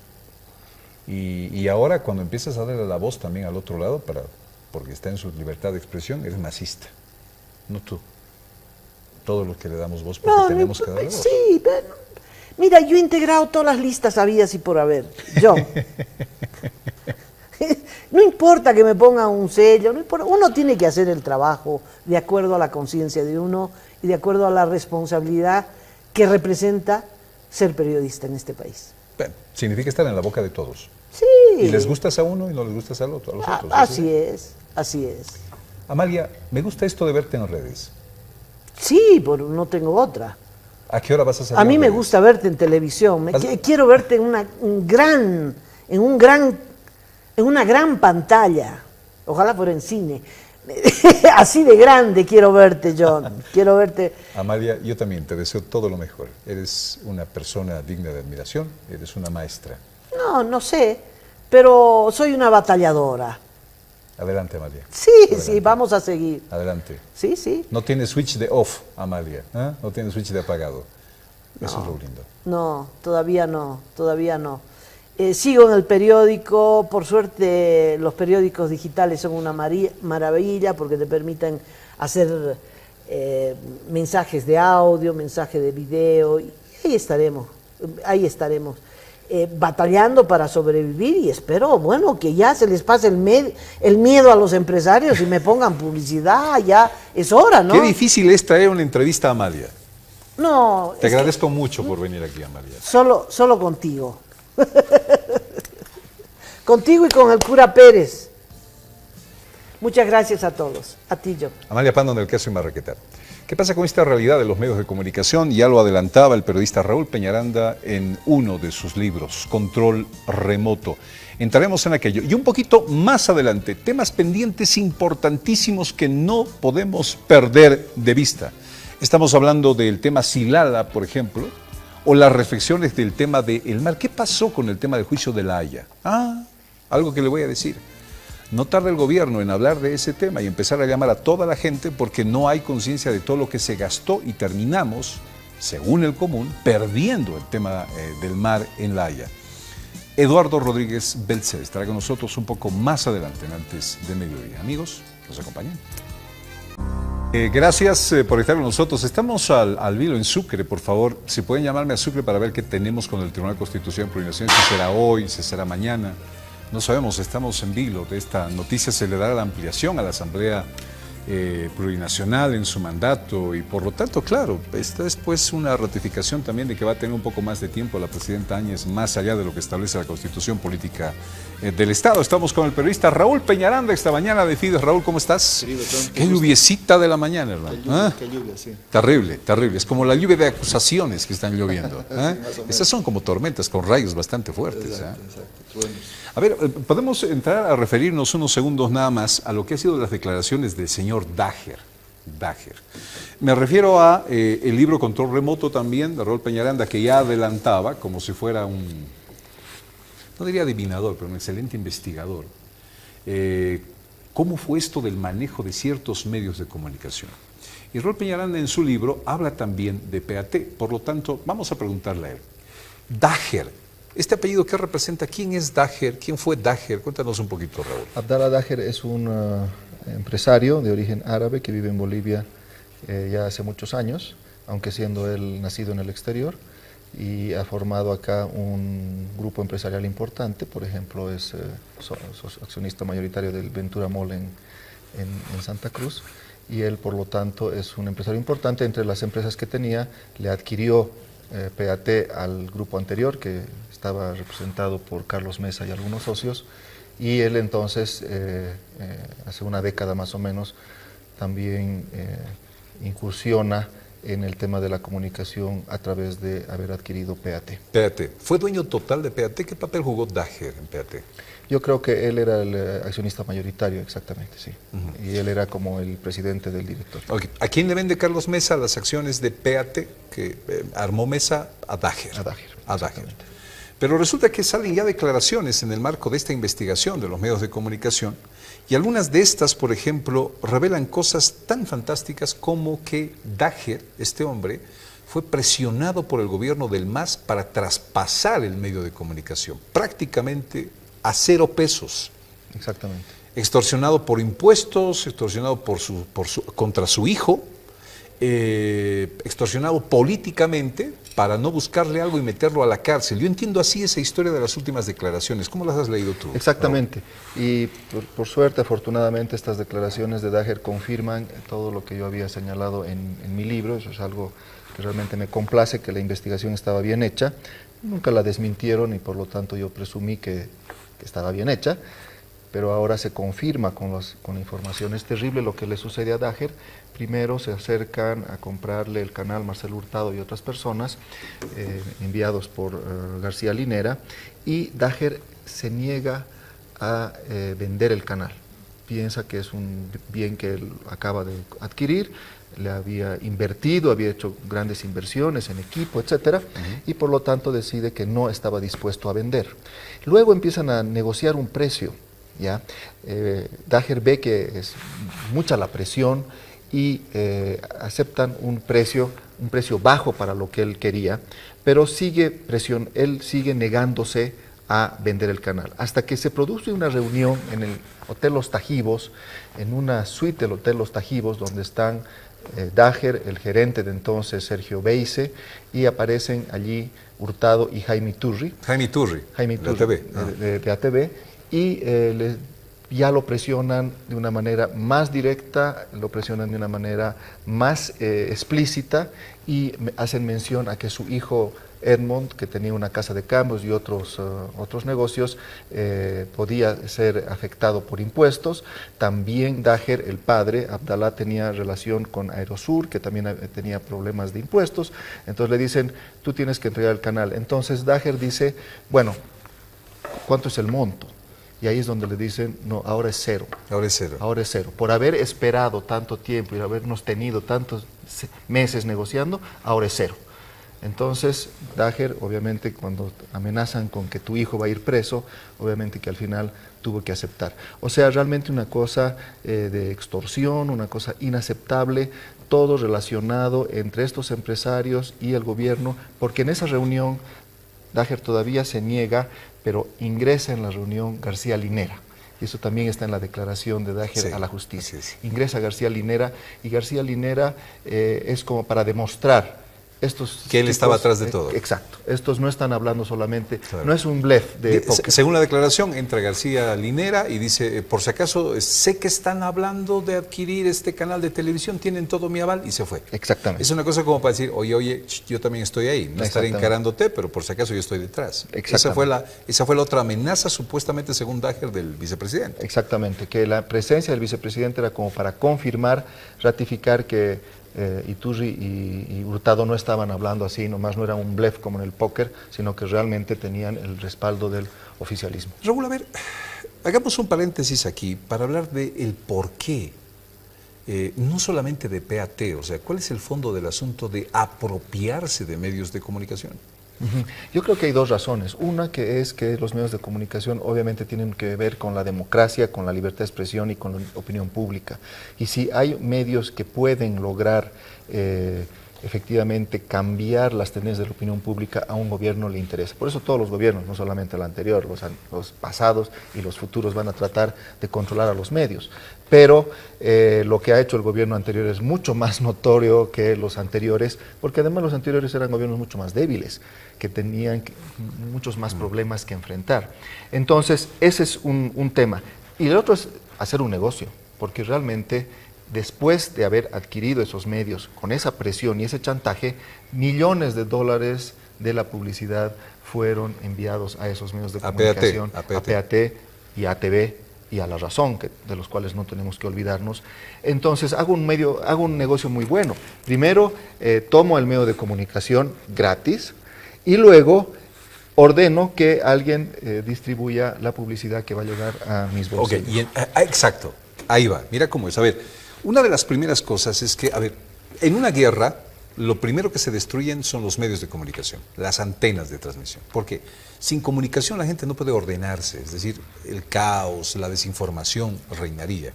Y ahora cuando empiezas a darle la voz también al otro lado, porque está en su libertad de expresión, eres masista, no tú. Todos los que le damos voz porque tenemos que darle voz. Sí, pero, mira, yo he integrado todas las listas habidas y por haber, yo. No importa que me pongan un sello, no importa. Uno tiene que hacer el trabajo de acuerdo a la conciencia de uno y de acuerdo a la responsabilidad que representa ser periodista en este país. Bueno, significa estar en la boca de todos. Sí. Y les gustas a uno y no les gustas al otro, a los otros. Así es, así es. Amalia, me gusta esto de verte en redes. Sí, no tengo otra. ¿A qué hora vas a salir? A mí en me redes? gusta verte en televisión. Quiero verte en una gran pantalla. Ojalá fuera en cine. Así de grande quiero verte, John. Quiero verte. Amalia, yo también te deseo todo lo mejor. Eres una persona digna de admiración, eres una maestra. No sé, pero soy una batalladora. Adelante, Amalia. Sí, Adelante. sí, vamos a seguir. Adelante. Sí, sí. No tienes switch de off, Amalia. ¿Eh? No tienes switch de apagado. Eso es lo lindo. No, todavía no, todavía no. Sigo en el periódico, por suerte los periódicos digitales son una maravilla porque te permiten hacer mensajes de audio, mensajes de video, y ahí estaremos batallando para sobrevivir y espero, bueno, que ya se les pase el miedo a los empresarios y me pongan publicidad, ya es hora, ¿no? Qué difícil es traer una entrevista a Amalia. No, Te agradezco mucho por venir aquí, Amalia. solo contigo. Contigo y con el cura Pérez. Muchas gracias a todos. A ti, yo. Amalia Pando, del caso y Marraqueta. ¿Qué pasa con esta realidad de los medios de comunicación? Ya lo adelantaba el periodista Raúl Peñaranda en uno de sus libros, Control Remoto. Entraremos en aquello. Y un poquito más adelante, temas pendientes importantísimos que no podemos perder de vista. Estamos hablando del tema Silala, por ejemplo, o las reflexiones del tema del mar. ¿Qué pasó con el tema del juicio de La Haya? Algo que le voy a decir. No tarda el gobierno en hablar de ese tema y empezar a llamar a toda la gente porque no hay conciencia de todo lo que se gastó y terminamos, según el común, perdiendo el tema del mar en La Haya. Eduardo Rodríguez Belzer estará con nosotros un poco más adelante, antes de mediodía. Amigos, nos acompañan. Gracias por estar con nosotros. Estamos al vilo en Sucre, por favor. Si pueden llamarme a Sucre para ver qué tenemos con el Tribunal de Constitución y Plurinación, si será hoy, si será mañana. No sabemos, estamos en vilo de esta noticia. Se le dará la ampliación a la Asamblea Plurinacional en su mandato y por lo tanto, claro, esta es pues una ratificación también de que va a tener un poco más de tiempo la presidenta Áñez, más allá de lo que establece la Constitución Política del Estado. Estamos con el periodista Raúl Peñaranda esta mañana de Fides. Raúl, ¿cómo estás? Querido Tom, Qué lluviecita de la mañana, hermano. Qué lluvia, sí. Terrible, terrible. Es como la lluvia de acusaciones que están lloviendo. Sí, más o menos. Esas son como tormentas con rayos bastante fuertes. Exacto. Bueno, A ver, podemos entrar a referirnos unos segundos nada más a lo que han sido las declaraciones del señor Dager. Me refiero a el libro Control Remoto también, de Raúl Peñaranda, que ya adelantaba, como si fuera un, no diría adivinador, pero un excelente investigador, cómo fue esto del manejo de ciertos medios de comunicación. Y Raúl Peñaranda en su libro habla también de PAT, por lo tanto, vamos a preguntarle a él. Dager, ¿este apellido qué representa? ¿Quién es Dager? ¿Quién fue Dager? Cuéntanos un poquito, Raúl. Abdallah Dager es un empresario de origen árabe que vive en Bolivia ya hace muchos años, aunque siendo él nacido en el exterior, y ha formado acá un grupo empresarial importante. Por ejemplo, es accionista mayoritario del Ventura Mall en Santa Cruz, y él, por lo tanto, es un empresario importante. Entre las empresas que tenía, le adquirió PAT al grupo anterior, que estaba representado por Carlos Mesa y algunos socios, y él entonces, hace una década más o menos, también incursiona en el tema de la comunicación a través de haber adquirido PAT. PAT. ¿Fue dueño total de PAT? ¿Qué papel jugó Dager en PAT? Yo creo que él era el accionista mayoritario, exactamente, sí. Y él era como el presidente del director. Okay. ¿A quién le vende Carlos Mesa las acciones de PAT que armó Mesa? A Dager. A Dager. Pero resulta que salen ya declaraciones en el marco de esta investigación de los medios de comunicación y algunas de estas, por ejemplo, revelan cosas tan fantásticas como que Dager, este hombre, fue presionado por el gobierno del MAS para traspasar el medio de comunicación, prácticamente a 0 pesos. Exactamente. Extorsionado por impuestos, extorsionado contra su hijo, extorsionado políticamente para no buscarle algo y meterlo a la cárcel. Yo entiendo así esa historia de las últimas declaraciones. ¿Cómo las has leído tú? Exactamente. Y por suerte, afortunadamente, estas declaraciones de Dager confirman todo lo que yo había señalado en mi libro. Eso es algo que realmente me complace, que la investigación estaba bien hecha. Nunca la desmintieron y por lo tanto yo presumí que estaba bien hecha, pero ahora se confirma con la información. Es terrible lo que le sucede a Dager. Primero se acercan a comprarle el canal Marcelo Hurtado y otras personas, enviados por García Linera, y Dager se niega a vender el canal. Piensa que es un bien que él acaba de adquirir, le había invertido, había hecho grandes inversiones en equipo, etcétera, y por lo tanto decide que no estaba dispuesto a vender. Luego empiezan a negociar un precio, ¿ya? Dager ve que es mucha la presión y aceptan un precio bajo para lo que él quería, pero él sigue negándose a vender el canal, hasta que se produce una reunión en el Hotel Los Tajivos, en una suite del Hotel Los Tajivos, donde están Dager, el gerente de entonces, Sergio Beise, y aparecen allí Hurtado y Jaime Iturri. Jaime Iturri, de ATV, y ya lo presionan de una manera más directa, lo presionan de una manera más explícita, y hacen mención a que su hijo Edmond, que tenía una casa de cambios y otros negocios, podía ser afectado por impuestos. También Dager, el padre, Abdalá, tenía relación con Aerosur, que también tenía problemas de impuestos. Entonces le dicen, tú tienes que entregar el canal. Entonces Dager dice, bueno, ¿cuánto es el monto? Y ahí es donde le dicen, no, ahora es cero. Ahora es cero. Ahora es cero. Por haber esperado tanto tiempo y habernos tenido tantos meses negociando, ahora es cero. Entonces, Dager, obviamente, cuando amenazan con que tu hijo va a ir preso, obviamente que al final tuvo que aceptar. O sea, realmente una cosa de extorsión, una cosa inaceptable, todo relacionado entre estos empresarios y el gobierno, porque en esa reunión Dager todavía se niega, pero ingresa en la reunión García Linera. Y eso también está en la declaración de Dager a la justicia. Ingresa García Linera, y García Linera es como para demostrar que él estaba atrás de todo. Exacto. Estos no están hablando solamente, claro. No es un blef de póker. Según la declaración, entra García Linera y dice, por si acaso, sé que están hablando de adquirir este canal de televisión, tienen todo mi aval, y se fue. Exactamente. Es una cosa como para decir, oye, yo también estoy ahí, no estaré encarándote, pero por si acaso yo estoy detrás. Esa fue la otra amenaza, supuestamente, según Dager, del vicepresidente. Exactamente, que la presencia del vicepresidente era como para confirmar, ratificar que Iturri y Hurtado no estaban hablando así, nomás no era un blef como en el póker, sino que realmente tenían el respaldo del oficialismo. Raúl, a ver, hagamos un paréntesis aquí para hablar del porqué, no solamente de PAT, o sea, ¿cuál es el fondo del asunto de apropiarse de medios de comunicación? Yo creo que hay dos razones. Una, que es que los medios de comunicación obviamente tienen que ver con la democracia, con la libertad de expresión y con la opinión pública. Y si hay medios que pueden lograr efectivamente cambiar las tendencias de la opinión pública, a un gobierno le interesa. Por eso todos los gobiernos, no solamente el anterior, los pasados y los futuros, van a tratar de controlar a los medios. Pero lo que ha hecho el gobierno anterior es mucho más notorio que los anteriores, porque además los anteriores eran gobiernos mucho más débiles, que tenían muchos más problemas que enfrentar. Entonces, ese es un tema. Y el otro es hacer un negocio, porque realmente después de haber adquirido esos medios con esa presión y ese chantaje, millones de dólares de la publicidad fueron enviados a esos medios de comunicación, a PAT y a ATV y a La Razón, de los cuales no tenemos que olvidarnos. Entonces hago un negocio muy bueno. Primero tomo el medio de comunicación gratis y luego ordeno que alguien distribuya la publicidad que va a llegar a mis bolsillos. Ok, exacto, ahí va, mira cómo es. A ver, una de las primeras cosas es que, a ver, en una guerra, lo primero que se destruyen son los medios de comunicación, las antenas de transmisión. Porque sin comunicación la gente no puede ordenarse, es decir, el caos, la desinformación reinaría.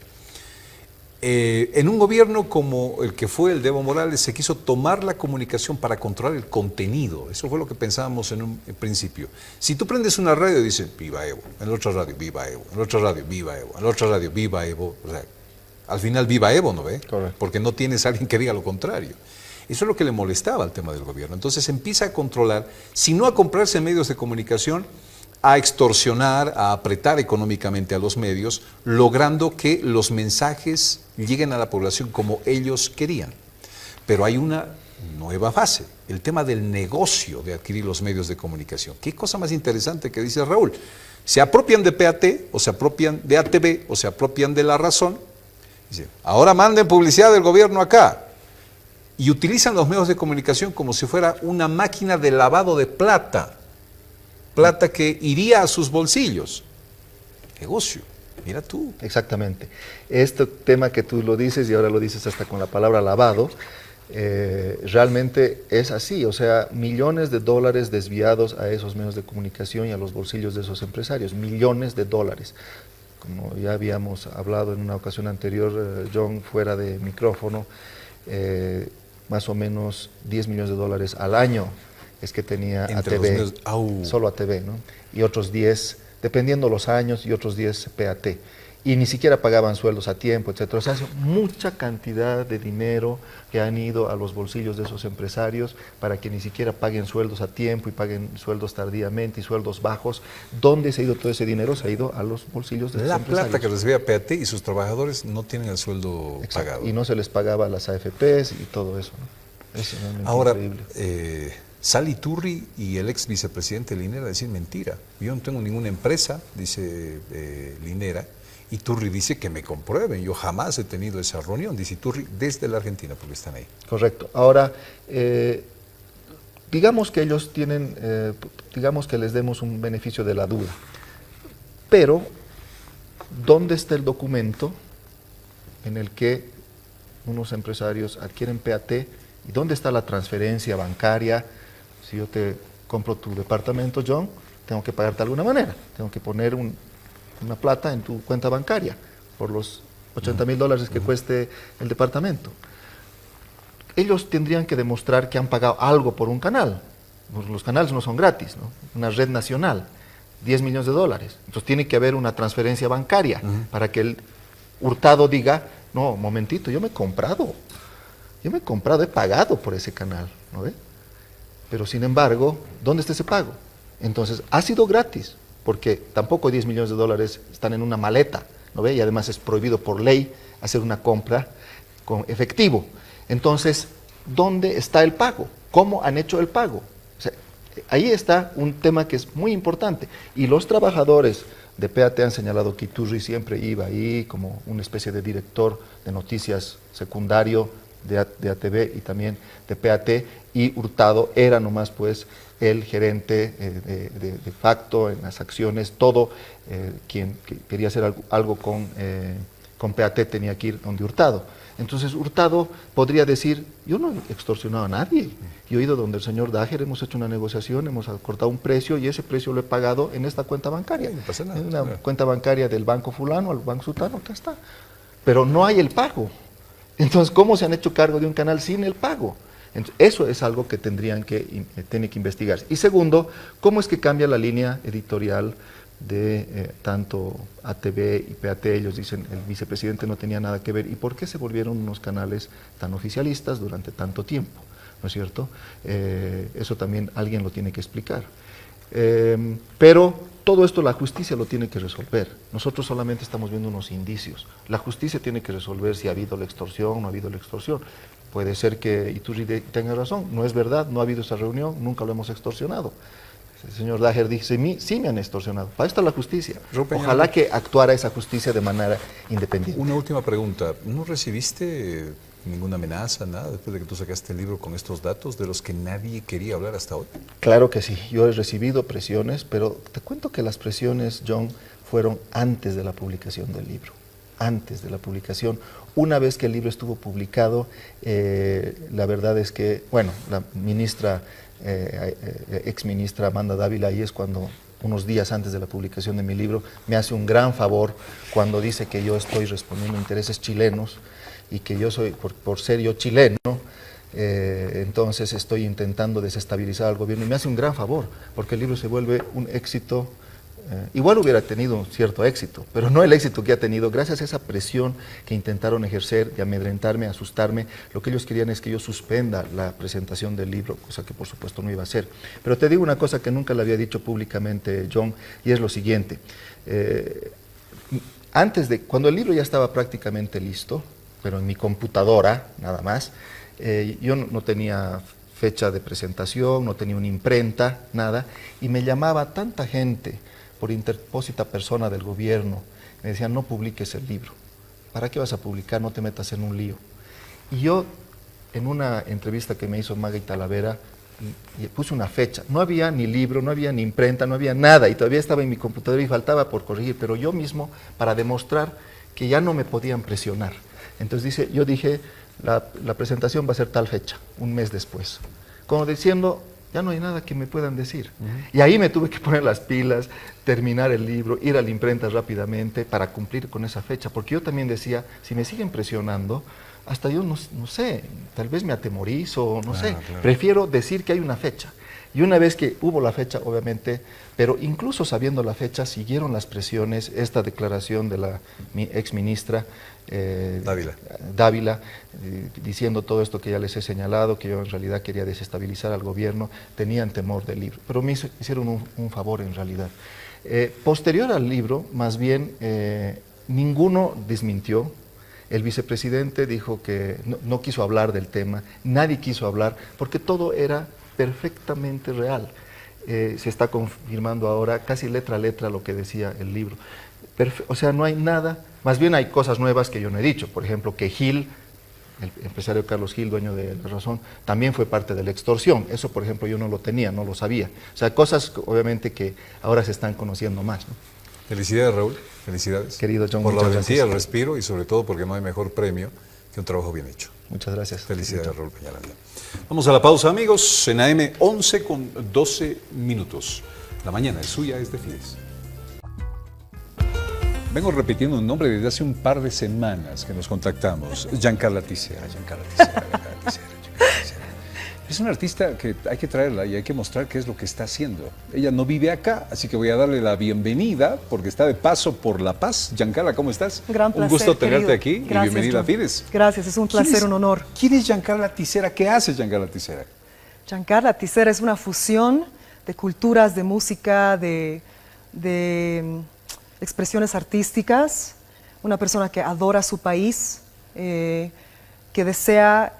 En un gobierno como el que fue el de Evo Morales se quiso tomar la comunicación para controlar el contenido. Eso fue lo que pensábamos en un principio. Si tú prendes una radio y dices, viva Evo, en la otra radio, viva Evo, en la otra radio, viva Evo, en la otra radio, viva Evo, o sea, al final viva Evo, ¿no ve? Correcto. Porque no tienes a alguien que diga lo contrario. Eso es lo que le molestaba al tema del gobierno. Entonces empieza a controlar, si no a comprarse medios de comunicación, a extorsionar, a apretar económicamente a los medios, logrando que los mensajes lleguen a la población como ellos querían. Pero hay una nueva fase, el tema del negocio de adquirir los medios de comunicación. Qué cosa más interesante que dice Raúl. Se apropian de PAT, o se apropian de ATV, o se apropian de La Razón. Dice, ahora manden publicidad del gobierno acá. Y utilizan los medios de comunicación como si fuera una máquina de lavado de plata. Plata que iría a sus bolsillos. Negocio, mira tú. Exactamente. Este tema que tú lo dices y ahora lo dices hasta con la palabra lavado, realmente es así, o sea, millones de dólares desviados a esos medios de comunicación y a los bolsillos de esos empresarios, millones de dólares. Como ya habíamos hablado en una ocasión anterior, John, fuera de micrófono, más o menos 10 millones de dólares al año es que tenía Entre ATV, los medios, solo ATV, ¿no? Y otros 10, dependiendo los años, y otros 10 PAT. Y ni siquiera pagaban sueldos a tiempo, etcétera. O sea, es mucha cantidad de dinero que han ido a los bolsillos de esos empresarios para que ni siquiera paguen sueldos a tiempo y paguen sueldos tardíamente y sueldos bajos. ¿Dónde se ha ido todo ese dinero? Se ha ido a los bolsillos de esos empresarios. La plata que recibía PAT y sus trabajadores no tienen el sueldo Exacto. pagado. Y no se les pagaba a las AFPs y todo eso, ¿no? Es realmente Ahora, increíble. sale Iturri y el ex vicepresidente Linera a decir mentira. Yo no tengo ninguna empresa, dice Linera. Iturri dice que me comprueben. Yo jamás he tenido esa reunión, dice Iturri, desde la Argentina, porque están ahí. Correcto. Ahora, digamos que ellos tienen, digamos que les demos un beneficio de la duda. Pero, ¿dónde está el documento en el que unos empresarios adquieren PAT? ¿Y dónde está la transferencia bancaria? Si yo te compro tu departamento, John, tengo que pagarte de alguna manera. Tengo que poner una plata en tu cuenta bancaria por los $80,000 que cueste el departamento. Ellos tendrían que demostrar que han pagado algo por un canal. Pues los canales no son gratis, ¿no? Una red nacional, $10 millones. Entonces tiene que haber una transferencia bancaria para que el Hurtado diga, no, un momentito, yo me he comprado, he pagado por ese canal, ¿no ve? Pero sin embargo, ¿dónde está ese pago? Entonces, ha sido gratis, porque tampoco $10 millones están en una maleta, ¿no ve? Y además es prohibido por ley hacer una compra con efectivo. Entonces, ¿dónde está el pago? ¿Cómo han hecho el pago? O sea, ahí está un tema que es muy importante. Y los trabajadores de PAT han señalado que Iturri siempre iba ahí como una especie de director de noticias secundario de ATV y también de PAT, y Hurtado era nomás pues el gerente de facto en las acciones, todo quien quería hacer algo con PAT tenía que ir donde Hurtado. Entonces Hurtado podría decir, yo no he extorsionado a nadie, yo he ido donde el señor Daher, hemos hecho una negociación, hemos acordado un precio y ese precio lo he pagado en esta cuenta bancaria, no pasa nada, en una cuenta bancaria del banco fulano al banco sutano, acá está. Pero no hay el pago. Entonces, ¿cómo se han hecho cargo de un canal sin el pago? Entonces, eso es algo que tiene que investigarse. Y segundo, ¿cómo es que cambia la línea editorial de tanto ATV y PAT? Ellos dicen, el vicepresidente no tenía nada que ver. ¿Y por qué se volvieron unos canales tan oficialistas durante tanto tiempo? ¿No es cierto? Eso también alguien lo tiene que explicar. Pero todo esto la justicia lo tiene que resolver. Nosotros solamente estamos viendo unos indicios. La justicia tiene que resolver si ha habido la extorsión o no ha habido la extorsión. Puede ser que Iturri tenga razón, no es verdad, no ha habido esa reunión, nunca lo hemos extorsionado. El señor Daher dice, sí me han extorsionado. Para esto la justicia. Ojalá que actuara esa justicia de manera independiente. Una última pregunta. ¿No recibiste ninguna amenaza, nada, después de que tú sacaste el libro con estos datos de los que nadie quería hablar hasta hoy? Claro que sí, yo he recibido presiones, pero te cuento que las presiones, John, fueron antes de la publicación del libro. Antes de la publicación. Una vez que el libro estuvo publicado, la verdad es que, bueno, la ministra, ex ministra Amanda Dávila, ahí es cuando, unos días antes de la publicación de mi libro, me hace un gran favor cuando dice que yo estoy respondiendo a intereses chilenos y que yo soy, por ser yo chileno, entonces estoy intentando desestabilizar al gobierno y me hace un gran favor, porque el libro se vuelve un éxito. Igual hubiera tenido un cierto éxito, pero no el éxito que ha tenido gracias a esa presión que intentaron ejercer de amedrentarme, asustarme. Lo que ellos querían es que yo suspenda la presentación del libro, cosa que por supuesto no iba a hacer. Pero te digo una cosa que nunca le había dicho públicamente, John, y es lo siguiente. Cuando el libro ya estaba prácticamente listo, pero en mi computadora nada más, yo no tenía fecha de presentación, no tenía una imprenta, nada, y me llamaba tanta gente por interpósita persona del gobierno, me decían, no publiques el libro, ¿para qué vas a publicar? No te metas en un lío. Y yo, en una entrevista que me hizo Maggie Talavera, y puse una fecha, no había ni libro, no había ni imprenta, no había nada, y todavía estaba en mi computadora y faltaba por corregir, pero yo mismo, para demostrar que ya no me podían presionar. Entonces yo dije, la presentación va a ser tal fecha, un mes después, como diciendo, ya no hay nada que me puedan decir. Y ahí me tuve que poner las pilas, terminar el libro, ir a la imprenta rápidamente para cumplir con esa fecha, porque yo también decía, si me siguen presionando, hasta yo no sé, tal vez me atemorizo, no sé, claro. Prefiero decir que hay una fecha. Y una vez que hubo la fecha, obviamente, pero incluso sabiendo la fecha, siguieron las presiones, esta declaración de la ex ministra Dávila, diciendo todo esto que ya les he señalado, que yo en realidad quería desestabilizar al gobierno, tenían temor del libro, pero me hicieron un favor en realidad. Posterior al libro, más bien, ninguno desmintió. El vicepresidente dijo que no quiso hablar del tema, nadie quiso hablar, porque todo era perfectamente real. Se está confirmando ahora casi letra a letra lo que decía el libro. O sea, no hay nada, más bien hay cosas nuevas que yo no he dicho. Por ejemplo, que Gil, el empresario Carlos Gil, dueño de La Razón, también fue parte de la extorsión. Eso, por ejemplo, yo no lo tenía, no lo sabía. O sea, cosas obviamente que ahora se están conociendo más, ¿no? Felicidades, Raúl. Felicidades. Querido John, por la muchas valentía, gracias. el respiro y sobre todo porque no hay mejor premio que un trabajo bien hecho. Muchas gracias. Felicidades, Raúl Peñaranda. Vamos a la pausa, amigos, en AM 11 con 12 minutos. La mañana es suya, es de Fides. Vengo repitiendo un nombre desde hace un par de semanas que nos contactamos. Giancarla Tisera. Es una artista que hay que traerla y hay que mostrar qué es lo que está haciendo. Ella no vive acá, así que voy a darle la bienvenida porque está de paso por La Paz. Giancarla, ¿cómo estás? Gran placer, un gusto tenerte querido. aquí Gracias, y bienvenida John. a Fides. Gracias, es un placer, un honor. ¿Quién es Giancarla Tisera? ¿Qué hace Giancarla Tisera? Giancarla Tisera es una fusión de culturas, de música, de expresiones artísticas, una persona que adora su país, que desea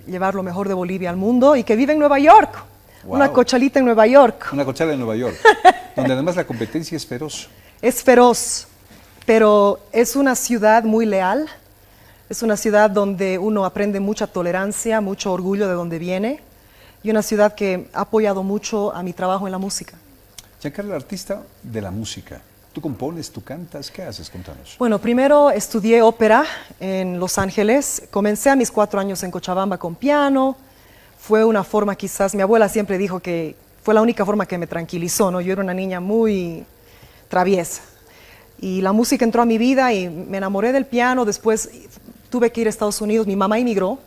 llevar lo mejor de Bolivia al mundo y que vive en Nueva York, Wow. una cochalita en Nueva York. Una cochala en Nueva York, donde además la competencia es feroz. Es feroz, pero es una ciudad muy leal, es una ciudad donde uno aprende mucha tolerancia, mucho orgullo de donde viene y una ciudad que ha apoyado mucho a mi trabajo en la música. Giancarla, artista de la música. ¿Tú compones, tú cantas? ¿Qué haces? Contanos. Bueno, primero estudié ópera en Los Ángeles. Comencé a mis 4 años en Cochabamba con piano. Fue una forma quizás, mi abuela siempre dijo que fue la única forma que me tranquilizó, ¿no? Yo era una niña muy traviesa. Y la música entró a mi vida y me enamoré del piano. Después tuve que ir a Estados Unidos. Mi mamá emigró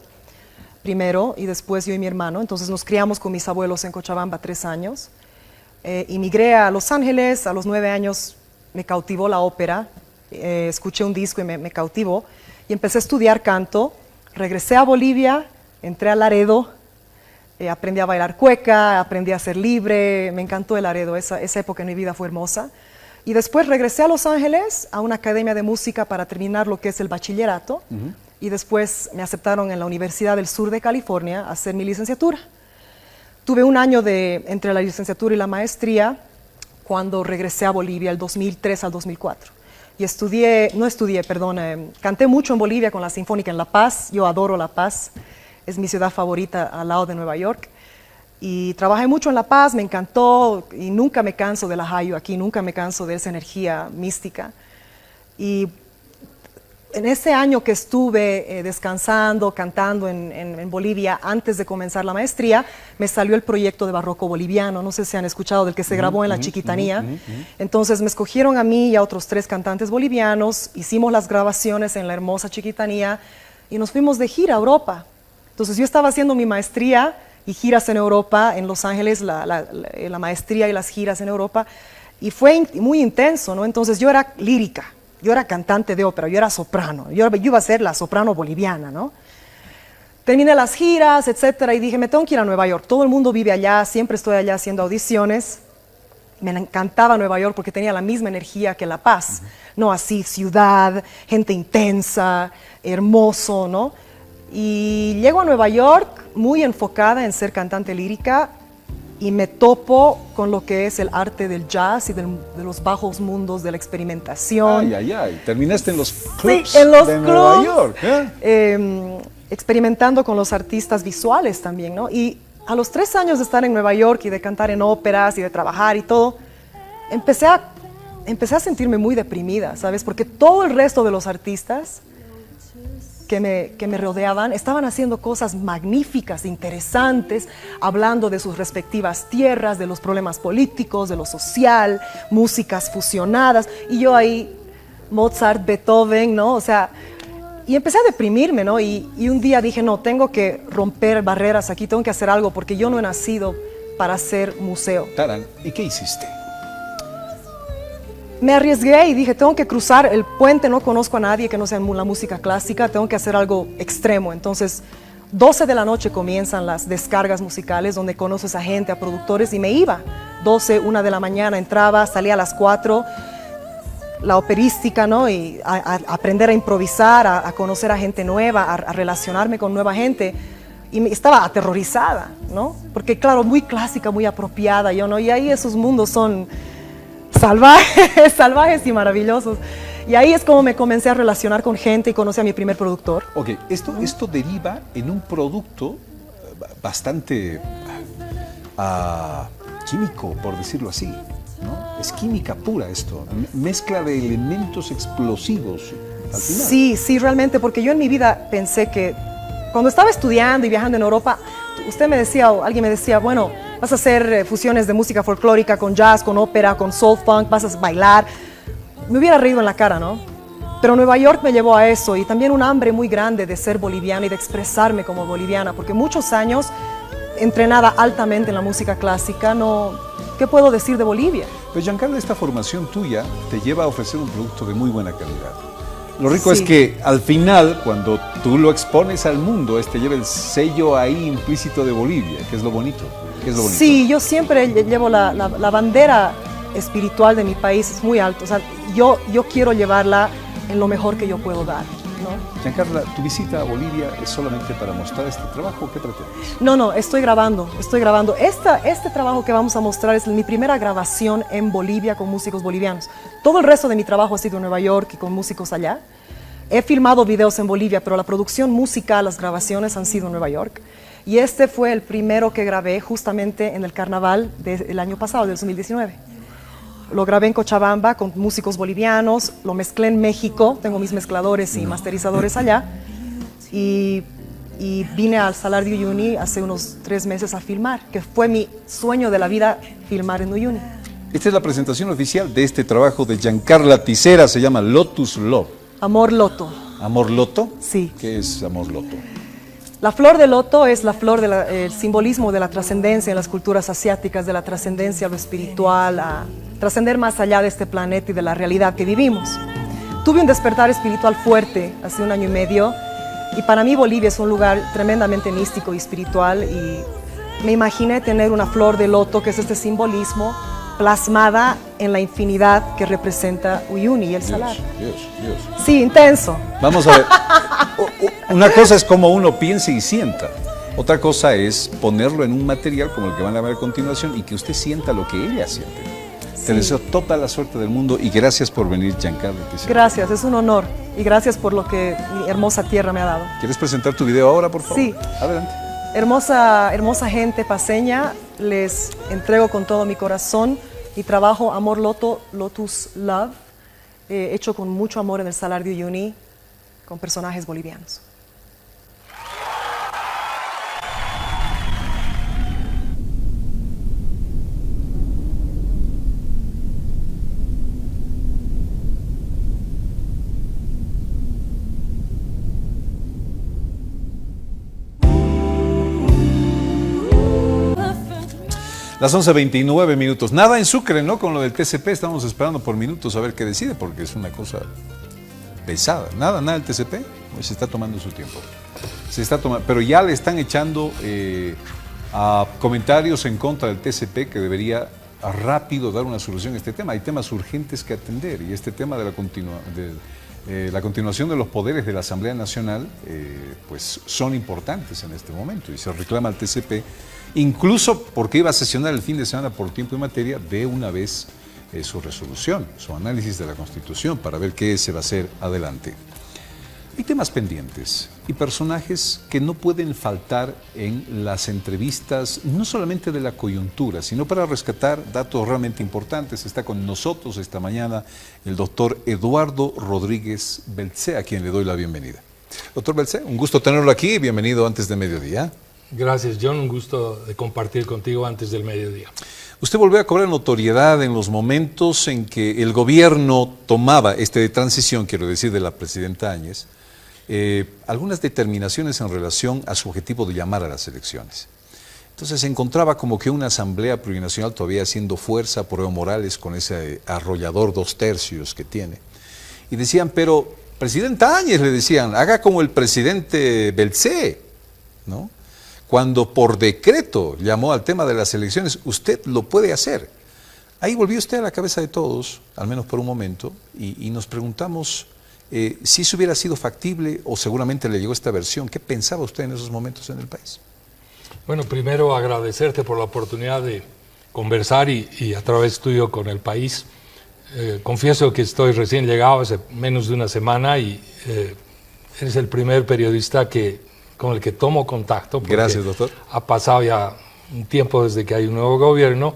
primero y después yo y mi hermano. Entonces nos criamos con mis abuelos en Cochabamba 3 años. Emigré a Los Ángeles a los 9 años. Me cautivó la ópera, escuché un disco y me cautivó y empecé a estudiar canto. Regresé a Bolivia, entré a Laredo, aprendí a bailar cueca, aprendí a ser libre, me encantó el Laredo, esa época en mi vida fue hermosa. Y después regresé a Los Ángeles, a una academia de música para terminar lo que es el bachillerato y después me aceptaron en la Universidad del Sur de California a hacer mi licenciatura. Tuve un año entre la licenciatura y la maestría, cuando regresé a Bolivia, el 2003 al 2004. y canté mucho en Bolivia con la Sinfónica en La Paz. Yo adoro La Paz, es mi ciudad favorita al lado de Nueva York. Y trabajé mucho en La Paz, me encantó y nunca me canso de la Hayu aquí, nunca me canso de esa energía mística. Y en ese año que estuve descansando, cantando en Bolivia, antes de comenzar la maestría, me salió el proyecto de Barroco Boliviano, no sé si han escuchado, del que se grabó en la Chiquitanía. Entonces me escogieron a mí y a otros 3 cantantes bolivianos, hicimos las grabaciones en la hermosa Chiquitanía y nos fuimos de gira a Europa. Entonces yo estaba haciendo mi maestría y giras en Europa, en Los Ángeles, la maestría y las giras en Europa, y fue muy intenso, ¿no? Entonces yo era lírica, yo era cantante de ópera, yo era soprano, yo iba a ser la soprano boliviana, ¿no? Terminé las giras, etcétera, y dije, me tengo que ir a Nueva York, todo el mundo vive allá, siempre estoy allá haciendo audiciones. Me encantaba Nueva York porque tenía la misma energía que La Paz, ¿no? Así, ciudad, gente intensa, hermoso, ¿no? Y llego a Nueva York muy enfocada en ser cantante lírica y me topo con lo que es el arte del jazz y de los bajos mundos de la experimentación. Ay, ay, ay. Terminaste en los clubs en los de clubs, Nueva York. ¿Eh? Experimentando con los artistas visuales también, ¿no? Y a los 3 años de estar en Nueva York y de cantar en óperas y de trabajar y todo, empecé a sentirme muy deprimida, ¿sabes? Porque todo el resto de los artistas que me rodeaban estaban haciendo cosas magníficas, interesantes, hablando de sus respectivas tierras, de los problemas políticos, de lo social, músicas fusionadas, y yo ahí, Mozart, Beethoven, ¿no? O sea, y empecé a deprimirme, ¿no? Y un día dije, no, tengo que romper barreras aquí, tengo que hacer algo, porque yo no he nacido para ser museo. Tarán, ¿y qué hiciste? Me arriesgué y dije, tengo que cruzar el puente, no conozco a nadie que no sea la música clásica, tengo que hacer algo extremo. Entonces, 12 de la noche comienzan las descargas musicales donde conoces a gente, a productores, y me iba. 12, 1 de la mañana entraba, salía a las 4, la operística, ¿no? Y a aprender a improvisar, a conocer a gente nueva, a relacionarme con nueva gente. Y estaba aterrorizada, ¿no? Porque claro, muy clásica, muy apropiada, yo, ¿no? Y ahí esos mundos son salvajes y maravillosos. Y ahí es como me comencé a relacionar con gente y conocí a mi primer productor. Ok, esto deriva en un producto bastante químico, por decirlo así, ¿no? Es química pura esto, mezcla de elementos explosivos al final. Sí, realmente, porque yo en mi vida pensé que cuando estaba estudiando y viajando en Europa, usted me decía, o alguien me decía, bueno, vas a hacer fusiones de música folclórica con jazz, con ópera, con soul funk, vas a bailar. Me hubiera reído en la cara, ¿no? Pero Nueva York me llevó a eso y también un hambre muy grande de ser boliviana y de expresarme como boliviana, porque muchos años entrenada altamente en la música clásica, no, ¿qué puedo decir de Bolivia? Pues Giancarlo, esta formación tuya te lleva a ofrecer un producto de muy buena calidad. Lo rico es que al final, cuando tú lo expones al mundo, lleva el sello ahí implícito de Bolivia, que es lo bonito. Sí, yo siempre llevo la bandera espiritual de mi país, es muy alto. O sea, yo quiero llevarla en lo mejor que yo puedo dar, ¿no? Giancarla, ¿tu visita a Bolivia es solamente para mostrar este trabajo o qué pretendes? No, estoy grabando. Este trabajo que vamos a mostrar es mi primera grabación en Bolivia con músicos bolivianos. Todo el resto de mi trabajo ha sido en Nueva York y con músicos allá. He filmado videos en Bolivia, pero la producción musical, las grabaciones han sido en Nueva York. Y este fue el primero que grabé justamente en el carnaval del año pasado, del 2019. Lo grabé en Cochabamba con músicos bolivianos, lo mezclé en México, tengo mis mezcladores y masterizadores allá, y vine al Salar de Uyuni hace unos 3 meses a filmar, que fue mi sueño de la vida, filmar en Uyuni. Esta es la presentación oficial de este trabajo de Giancarla Tisera, se llama Lotus Love. Amor Loto. ¿Amor Loto? Sí. ¿Qué es Amor Loto? La flor de loto es la flor del simbolismo de la trascendencia en las culturas asiáticas, de la trascendencia a lo espiritual, a trascender más allá de este planeta y de la realidad que vivimos. Tuve un despertar espiritual fuerte hace 1 año y medio y para mí Bolivia es un lugar tremendamente místico y espiritual y me imaginé tener una flor de loto, que es este simbolismo, plasmada en la infinidad que representa Uyuni y el Salar. Dios. Sí, intenso. Vamos a ver. Una cosa es cómo uno piensa y sienta. Otra cosa es ponerlo en un material como el que van a ver a continuación y que usted sienta lo que ella siente. Te deseo toda la suerte del mundo y gracias por venir, Giancarlo. Gracias, es un honor y gracias por lo que mi hermosa tierra me ha dado. ¿Quieres presentar tu video ahora, por favor? Sí. Adelante. Hermosa gente paseña, les entrego con todo mi corazón mi trabajo Amor Lotus Love, hecho con mucho amor en el Salar de Uyuni, con personajes bolivianos. Las 11:29 minutos. Nada en Sucre, ¿no? Con lo del TCP estamos esperando por minutos a ver qué decide, porque es una cosa pesada. Nada del TCP, pues se está tomando su tiempo. Pero ya le están echando a comentarios en contra del TCP que debería rápido dar una solución a este tema. Hay temas urgentes que atender y este tema de la continuación de los poderes de la Asamblea Nacional pues son importantes en este momento y se reclama al TCP, incluso porque iba a sesionar el fin de semana por tiempo y materia, de una vez su resolución, su análisis de la Constitución para ver qué se va a hacer adelante. Hay temas pendientes y personajes que no pueden faltar en las entrevistas, no solamente de la coyuntura, sino para rescatar datos realmente importantes. Está con nosotros esta mañana el doctor Eduardo Rodríguez Beltzé, a quien le doy la bienvenida. Doctor Beltzé, un gusto tenerlo aquí, bienvenido antes de mediodía. Gracias, John, un gusto de compartir contigo antes del mediodía. Usted volvió a cobrar notoriedad en los momentos en que el gobierno tomaba, de transición, quiero decir, de la presidenta Áñez, algunas determinaciones en relación a su objetivo de llamar a las elecciones. Entonces se encontraba como que una asamblea plurinacional todavía haciendo fuerza por Evo Morales con ese arrollador 2/3 que tiene. Y decían, pero presidenta Áñez, le decían, haga como el presidente Beltzé, ¿no? Cuando por decreto llamó al tema de las elecciones, usted lo puede hacer. Ahí volvió usted a la cabeza de todos, al menos por un momento, y nos preguntamos si eso hubiera sido factible o seguramente le llegó esta versión. ¿Qué pensaba usted en esos momentos en el país? Bueno, primero agradecerte por la oportunidad de conversar y a través tuyo con el país. Confieso que estoy recién llegado hace menos de una semana y eres el primer periodista con el que tomo contacto. Gracias, doctor. Ha pasado ya un tiempo desde que hay un nuevo gobierno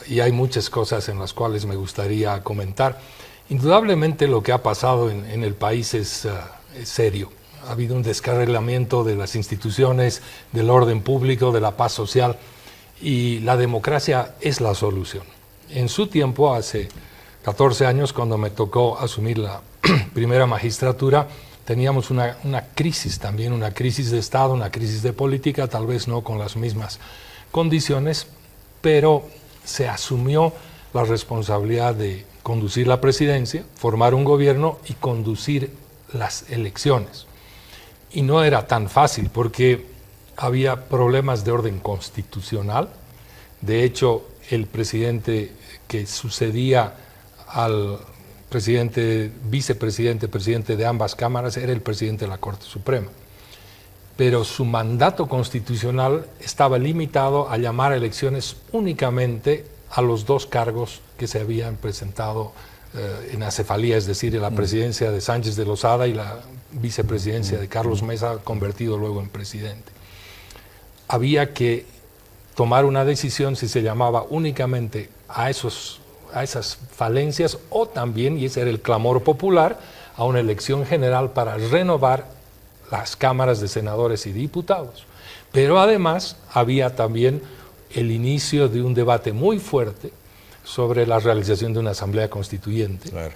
y hay muchas cosas en las cuales me gustaría comentar. Indudablemente lo que ha pasado en el país es serio. Ha habido un descarrilamiento de las instituciones, del orden público, de la paz social, y la democracia es la solución. En su tiempo, hace 14 años, cuando me tocó asumir la primera magistratura, teníamos una crisis también, una crisis de Estado, una crisis de política, tal vez no con las mismas condiciones, pero se asumió la responsabilidad de conducir la presidencia, formar un gobierno y conducir las elecciones. Y no era tan fácil porque había problemas de orden constitucional. De hecho, el presidente que sucedía al presidente, vicepresidente, presidente de ambas cámaras, era el presidente de la Corte Suprema. Pero su mandato constitucional estaba limitado a llamar a elecciones únicamente a los dos cargos que se habían presentado en acefalía, es decir, la presidencia de Sánchez de Lozada y la vicepresidencia de Carlos Mesa, convertido luego en presidente. Había que tomar una decisión si se llamaba únicamente a esas falencias o también, y ese era el clamor popular, a una elección general para renovar las cámaras de senadores y diputados. Pero además había también el inicio de un debate muy fuerte sobre la realización de una asamblea constituyente. Claro.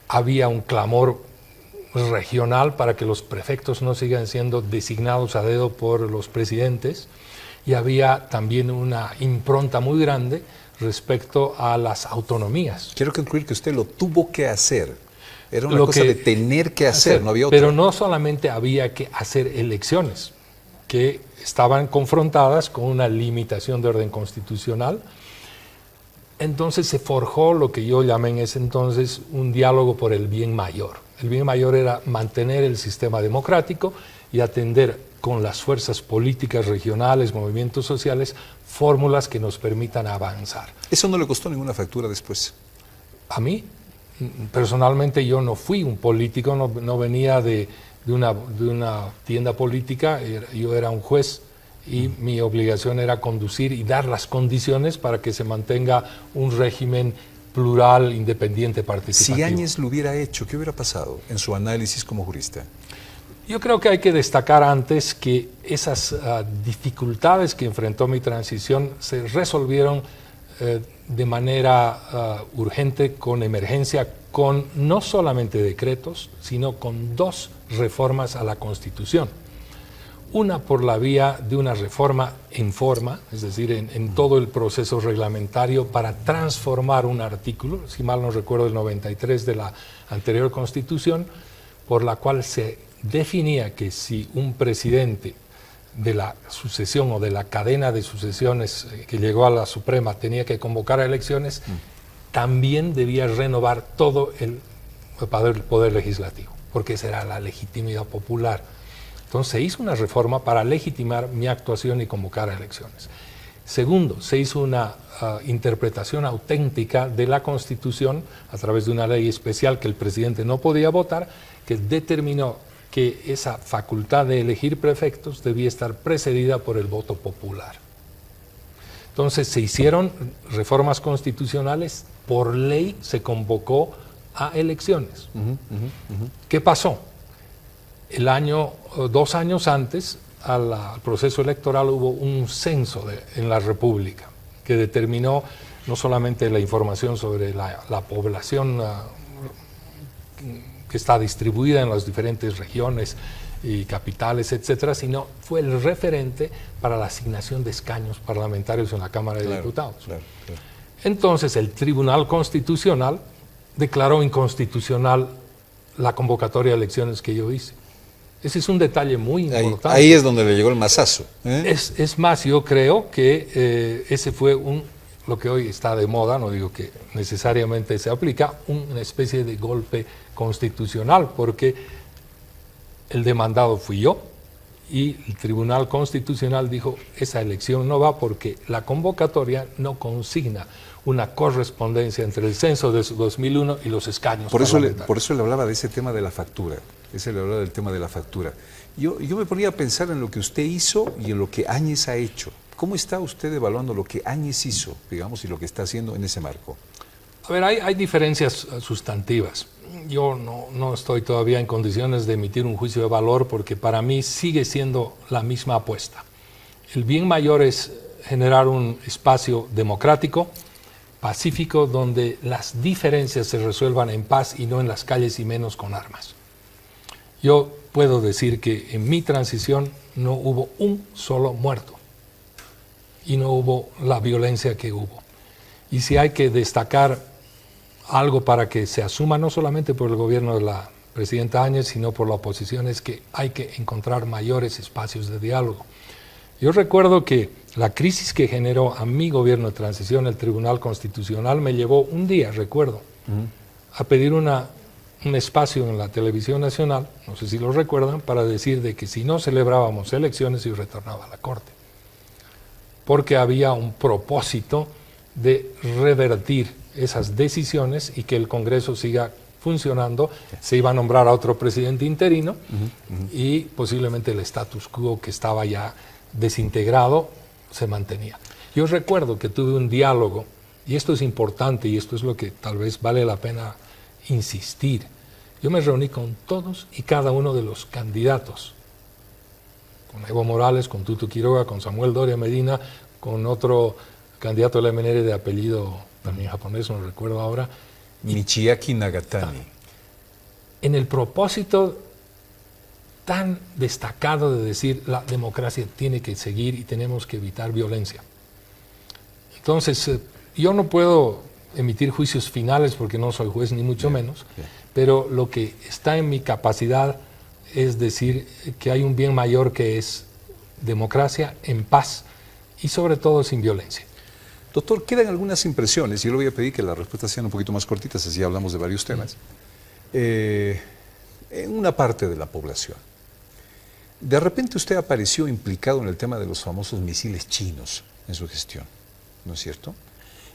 Había un clamor regional para que los prefectos no sigan siendo designados a dedo por los presidentes, y había también una impronta muy grande respecto a las autonomías. Quiero concluir que usted lo tuvo que hacer. Era una cosa de tener que hacer, no había otra. Pero no solamente había que hacer elecciones, que estaban confrontadas con una limitación de orden constitucional. Entonces se forjó lo que yo llamé en ese entonces un diálogo por el bien mayor. El bien mayor era mantener el sistema democrático y atender con las fuerzas políticas regionales, movimientos sociales, fórmulas que nos permitan avanzar. ¿Eso no le costó ninguna factura después? A mí, personalmente, yo no fui un político, no venía de una tienda política, yo era un juez y mi obligación era conducir y dar las condiciones para que se mantenga un régimen plural, independiente, participativo. Si Áñez lo hubiera hecho, ¿qué hubiera pasado en su análisis como jurista? Yo creo que hay que destacar antes que esas dificultades que enfrentó mi transición se resolvieron de manera urgente, con emergencia, con no solamente decretos, sino con 2 reformas a la Constitución. Una por la vía de una reforma en forma, es decir, en todo el proceso reglamentario para transformar un artículo, si mal no recuerdo, el 93 de la anterior Constitución, por la cual se definía que si un presidente de la sucesión o de la cadena de sucesiones que llegó a la Suprema tenía que convocar a elecciones, también debía renovar todo el poder legislativo, porque esa era la legitimidad popular. Entonces se hizo una reforma para legitimar mi actuación y convocar a elecciones. Segundo, se hizo una interpretación auténtica de la Constitución a través de una ley especial que el presidente no podía votar, que determinó que esa facultad de elegir prefectos debía estar precedida por el voto popular. Entonces se hicieron reformas constitucionales, por ley se convocó a elecciones. ¿Qué pasó? 2 años antes, al proceso electoral hubo un censo en la República que determinó no solamente la información sobre la población que está distribuida en las diferentes regiones y capitales, etcétera, sino fue el referente para la asignación de escaños parlamentarios en la Cámara de Diputados. Entonces el Tribunal Constitucional declaró inconstitucional la convocatoria de elecciones que yo hice. Ese es un detalle muy importante. Ahí es donde le llegó el mazazo. Es más, yo creo que ese fue lo que hoy está de moda, no digo que necesariamente se aplica, una especie de golpe constitucional, porque el demandado fui yo y el Tribunal Constitucional dijo esa elección no va porque la convocatoria no consigna una correspondencia entre el censo de 2001 y los escaños parlamentarios. Por eso le hablaba de ese tema de la factura. Le hablaba del tema de la factura. Yo me ponía a pensar en lo que usted hizo y en lo que Áñez ha hecho. ¿Cómo está usted evaluando lo que Áñez hizo, digamos, y lo que está haciendo en ese marco? A ver, hay diferencias sustantivas. Yo no estoy todavía en condiciones de emitir un juicio de valor porque para mí sigue siendo la misma apuesta. El bien mayor es generar un espacio democrático, pacífico, donde las diferencias se resuelvan en paz y no en las calles y menos con armas. Yo puedo decir que en mi transición no hubo un solo muerto y no hubo la violencia que hubo. Y si hay que destacar algo para que se asuma no solamente por el gobierno de la presidenta Áñez, sino por la oposición, es que hay que encontrar mayores espacios de diálogo. Yo recuerdo que la crisis que generó a mi gobierno de transición, el Tribunal Constitucional, me llevó un día, recuerdo, a pedir un espacio en la televisión nacional, no sé si lo recuerdan, para decir de que si no celebrábamos elecciones yo retornaba a la Corte. Porque había un propósito de revertir esas decisiones y que el Congreso siga funcionando. Se iba a nombrar a otro presidente interino y posiblemente el status quo que estaba ya desintegrado se mantenía. Yo recuerdo que tuve un diálogo, y esto es importante y esto es lo que tal vez vale la pena insistir. Yo me reuní con todos y cada uno de los candidatos, con Evo Morales, con Tuto Quiroga, con Samuel Doria Medina, con otro candidato del MNR de apellido también japonés, no recuerdo ahora. Michiaki Nagatani. En el propósito tan destacado de decir la democracia tiene que seguir y tenemos que evitar violencia. Entonces, yo no puedo emitir juicios finales porque no soy juez ni mucho menos, pero lo que está en mi capacidad es decir que hay un bien mayor que es democracia en paz y sobre todo sin violencia. Doctor, quedan algunas impresiones, y yo le voy a pedir que las respuestas sean un poquito más cortitas, así hablamos de varios temas. En una parte de la población, De repente usted apareció implicado en el tema de los famosos misiles chinos en su gestión, ¿no es cierto?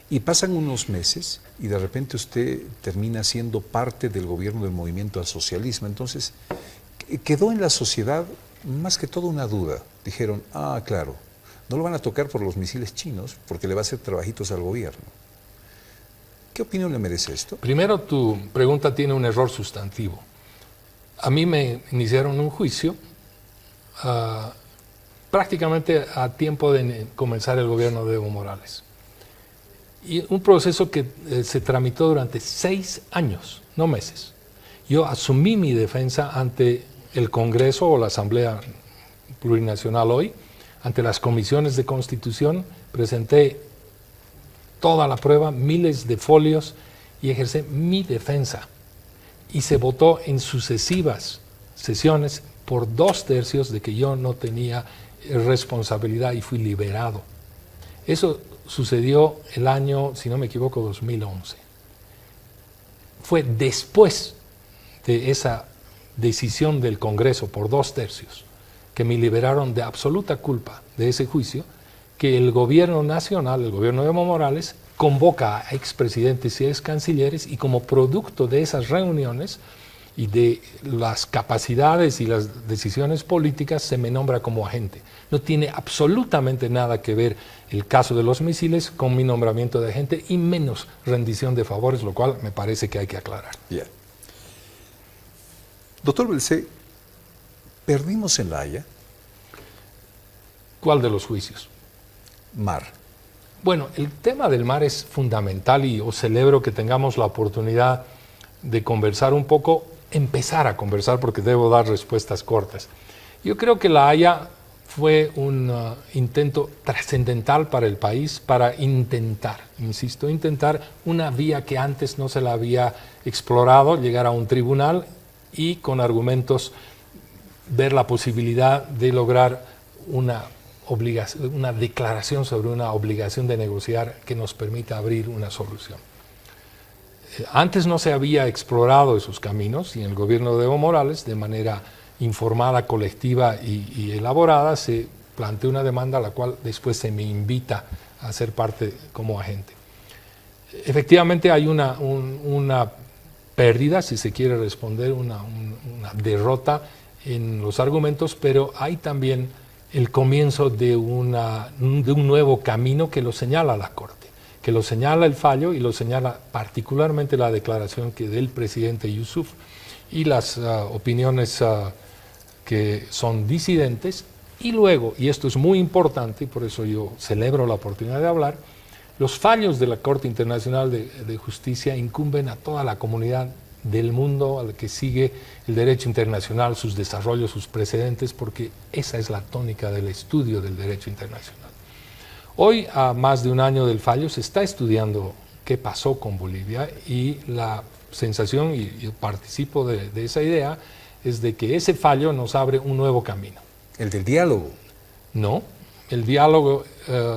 Y pasan unos meses y de repente usted termina siendo parte del gobierno del movimiento al socialismo. Entonces, quedó en la sociedad más que todo una duda. Dijeron, ah, claro, no lo van a tocar por los misiles chinos porque le va a hacer trabajitos al gobierno. ¿Qué opinión le merece esto? Primero, tu pregunta tiene un error sustantivo. A mí me iniciaron un juicio prácticamente a tiempo de comenzar el gobierno de Evo Morales. Y un proceso que se tramitó durante 6 años, no meses. Yo asumí mi defensa ante el Congreso o la Asamblea Plurinacional hoy, ante las comisiones de Constitución, presenté toda la prueba, miles de folios, y ejercí mi defensa. Y se votó en sucesivas sesiones por 2/3 de que yo no tenía responsabilidad y fui liberado. Eso sucedió el año, si no me equivoco, 2011. Fue después de esa decisión del Congreso por 2/3 que me liberaron de absoluta culpa de ese juicio, que el gobierno nacional, el gobierno de Evo Morales, convoca a expresidentes y excancilleres, y como producto de esas reuniones y de las capacidades y las decisiones políticas se me nombra como agente. No tiene absolutamente nada que ver el caso de los misiles con mi nombramiento de agente, y menos rendición de favores, lo cual me parece que hay que aclarar. Bien. Doctor Belcé, ¿perdimos en La Haya? ¿Cuál de los juicios? Mar. Bueno, el tema del mar es fundamental y yo celebro que tengamos la oportunidad de conversar un poco, empezar a conversar, porque debo dar respuestas cortas. Yo creo que La Haya fue un intento trascendental para el país para intentar, insisto, intentar una vía que antes no se la había explorado, llegar a un tribunal y con argumentos ver la posibilidad de lograr una declaración sobre una obligación de negociar que nos permita abrir una solución. Antes no se había explorado esos caminos, y en el gobierno de Evo Morales, de manera informada, colectiva y elaborada, se planteó una demanda a la cual después se me invita a ser parte como agente. Efectivamente hay una pérdida, si se quiere responder, una derrota en los argumentos, pero hay también el comienzo de un nuevo camino que lo señala la Corte, que lo señala el fallo y lo señala particularmente la declaración que del presidente Yusuf y las opiniones que son disidentes. Y luego, y esto es muy importante, y por eso yo celebro la oportunidad de hablar, los fallos de la Corte Internacional de Justicia incumben a toda la comunidad del mundo, al que sigue el derecho internacional, sus desarrollos, sus precedentes, porque esa es la tónica del estudio del derecho internacional. Hoy, a más de un año del fallo, se está estudiando qué pasó con Bolivia, y la sensación, y yo participo de esa idea, es de que ese fallo nos abre un nuevo camino. ¿El del diálogo? No, el diálogo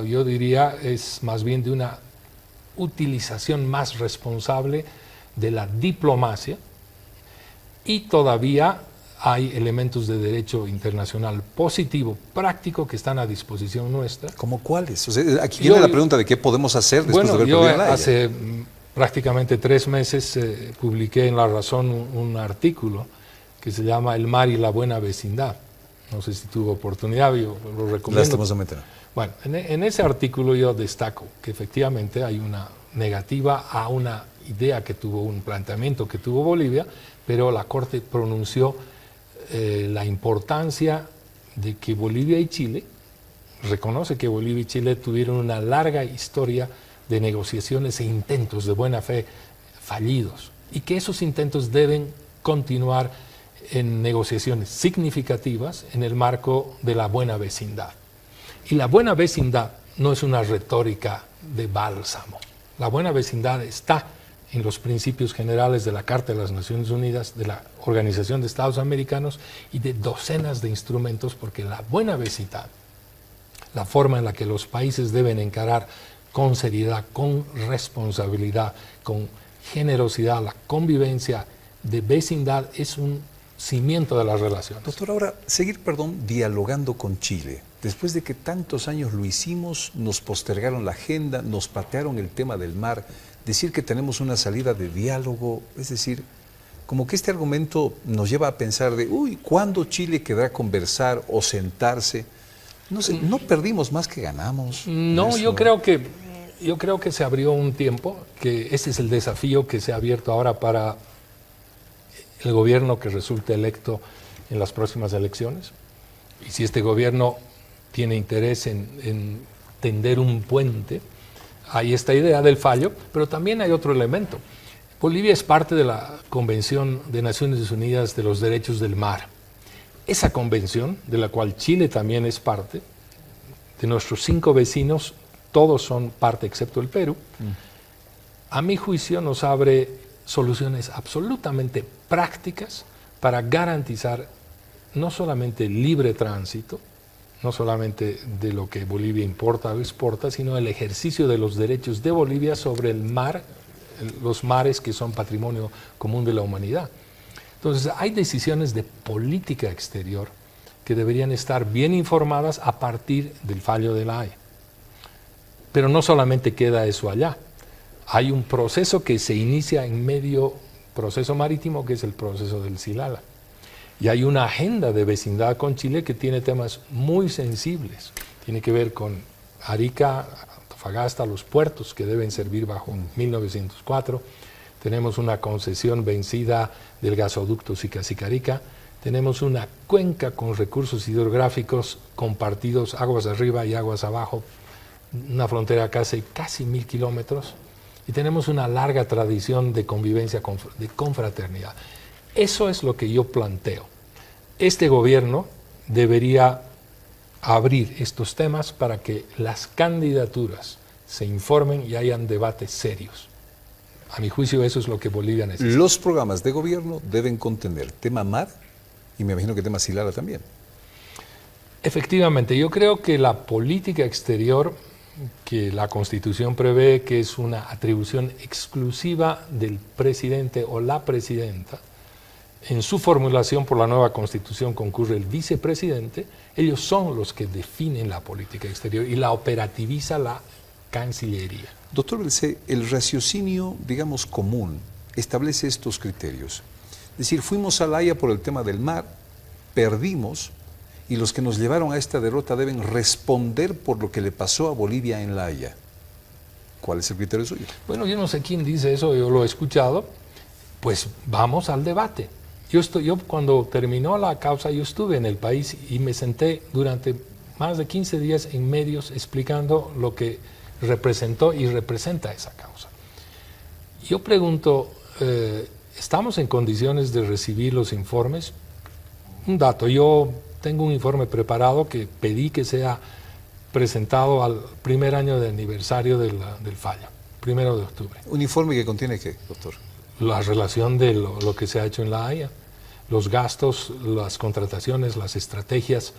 yo diría es más bien de una utilización más responsable de la diplomacia, y todavía hay elementos de derecho internacional positivo, práctico, que están a disposición nuestra. ¿Cómo cuáles? O sea, aquí viene la pregunta de qué podemos hacer después de haber perdido La Haya. Hace prácticamente 3 meses publiqué en La Razón un artículo que se llama El mar y la buena vecindad. No sé si tuvo oportunidad, yo lo recomiendo. Lastimosamente no. Bueno, en ese artículo yo destaco que efectivamente hay una negativa a una idea que tuvo, un planteamiento que tuvo Bolivia, pero la Corte pronunció la importancia de que Bolivia y Chile, reconoce que Bolivia y Chile tuvieron una larga historia de negociaciones e intentos de buena fe fallidos, y que esos intentos deben continuar en negociaciones significativas en el marco de la buena vecindad. Y la buena vecindad no es una retórica de bálsamo. La buena vecindad está en los principios generales de la Carta de las Naciones Unidas, de la Organización de Estados Americanos y de docenas de instrumentos, porque la buena vecindad, la forma en la que los países deben encarar con seriedad, con responsabilidad, con generosidad, la convivencia de vecindad, es un cimiento de las relaciones. Doctor, ahora, seguir, dialogando con Chile. Después de que tantos años lo hicimos, nos postergaron la agenda, nos patearon el tema del mar, decir que tenemos una salida de diálogo, es decir, como que este argumento nos lleva a pensar de, ¿cuándo Chile querrá conversar o sentarse? No sé, ¿no perdimos más que ganamos? No, yo creo que se abrió un tiempo, que ese es el desafío que se ha abierto ahora para el gobierno que resulte electo en las próximas elecciones. Y si este gobierno tiene interés en tender un puente, hay esta idea del fallo, pero también hay otro elemento. Bolivia es parte de la Convención de Naciones Unidas de los Derechos del Mar. Esa convención, de la cual Chile también es parte, de nuestros 5 vecinos, todos son parte excepto el Perú, a mi juicio nos abre soluciones absolutamente prácticas para garantizar no solamente el libre tránsito, no solamente de lo que Bolivia importa o exporta, sino el ejercicio de los derechos de Bolivia sobre el mar, los mares que son patrimonio común de la humanidad. Entonces, hay decisiones de política exterior que deberían estar bien informadas a partir del fallo de La Haya. Pero no solamente queda eso allá. Hay un proceso que se inicia en medio proceso marítimo, que es el proceso del Silala. Y hay una agenda de vecindad con Chile que tiene temas muy sensibles. Tiene que ver con Arica, Antofagasta, los puertos que deben servir bajo 1904. Tenemos una concesión vencida del gasoducto Sica-Sicarica. Tenemos una cuenca con recursos hidrográficos compartidos, aguas arriba y aguas abajo, una frontera casi 1.000 kilómetros. Y tenemos una larga tradición de convivencia, de confraternidad. Eso es lo que yo planteo. Este gobierno debería abrir estos temas para que las candidaturas se informen y hayan debates serios. A mi juicio, eso es lo que Bolivia necesita. Los programas de gobierno deben contener tema mar y me imagino que tema Silala también. Efectivamente, yo creo que la política exterior que la Constitución prevé, que es una atribución exclusiva del presidente o la presidenta, en su formulación por la nueva Constitución concurre el vicepresidente, ellos son los que definen la política exterior y la operativiza la Cancillería. Doctor Belcé, el raciocinio, digamos, común establece estos criterios. Es decir, fuimos a La Haya por el tema del mar, perdimos, y los que nos llevaron a esta derrota deben responder por lo que le pasó a Bolivia en La Haya. ¿Cuál es el criterio suyo? Bueno, yo no sé quién dice eso, yo lo he escuchado. Pues vamos al debate. Yo cuando terminó la causa, yo estuve en el país y me senté durante más de 15 días en medios explicando lo que representó y representa esa causa. Yo pregunto, ¿estamos en condiciones de recibir los informes? Un dato, yo tengo un informe preparado que pedí que sea presentado al primer año de aniversario del fallo, 1 de octubre. ¿Un informe que contiene qué, doctor? La relación de lo que se ha hecho en La Haya, los gastos, las contrataciones, las estrategias,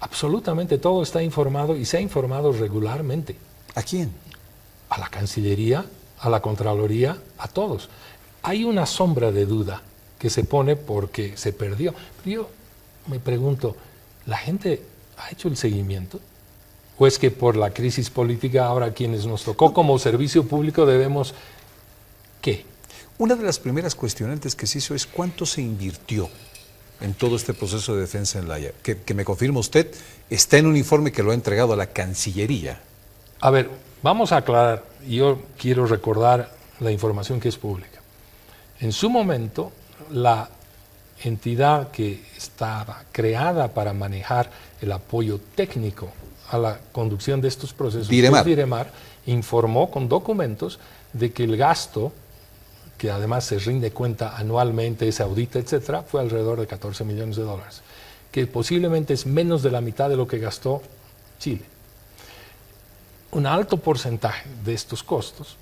absolutamente todo está informado y se ha informado regularmente. ¿A quién? A la Cancillería, a la Contraloría, a todos. Hay una sombra de duda que se pone porque se perdió. Pero yo me pregunto, ¿la gente ha hecho el seguimiento? ¿O es que por la crisis política ahora quienes nos tocó como servicio público debemos qué? Una de las primeras cuestionantes que se hizo es cuánto se invirtió en todo este proceso de defensa en La Haya. Que me confirma usted, está en un informe que lo ha entregado a la Cancillería. A ver, vamos a aclarar, yo quiero recordar la información que es pública. En su momento, la entidad que estaba creada para manejar el apoyo técnico a la conducción de estos procesos, Diremar, informó con documentos de que el gasto, que además se rinde cuenta anualmente, se audita, etcétera, fue alrededor de $14 millones, que posiblemente es menos de la mitad de lo que gastó Chile. Un alto porcentaje de estos costos,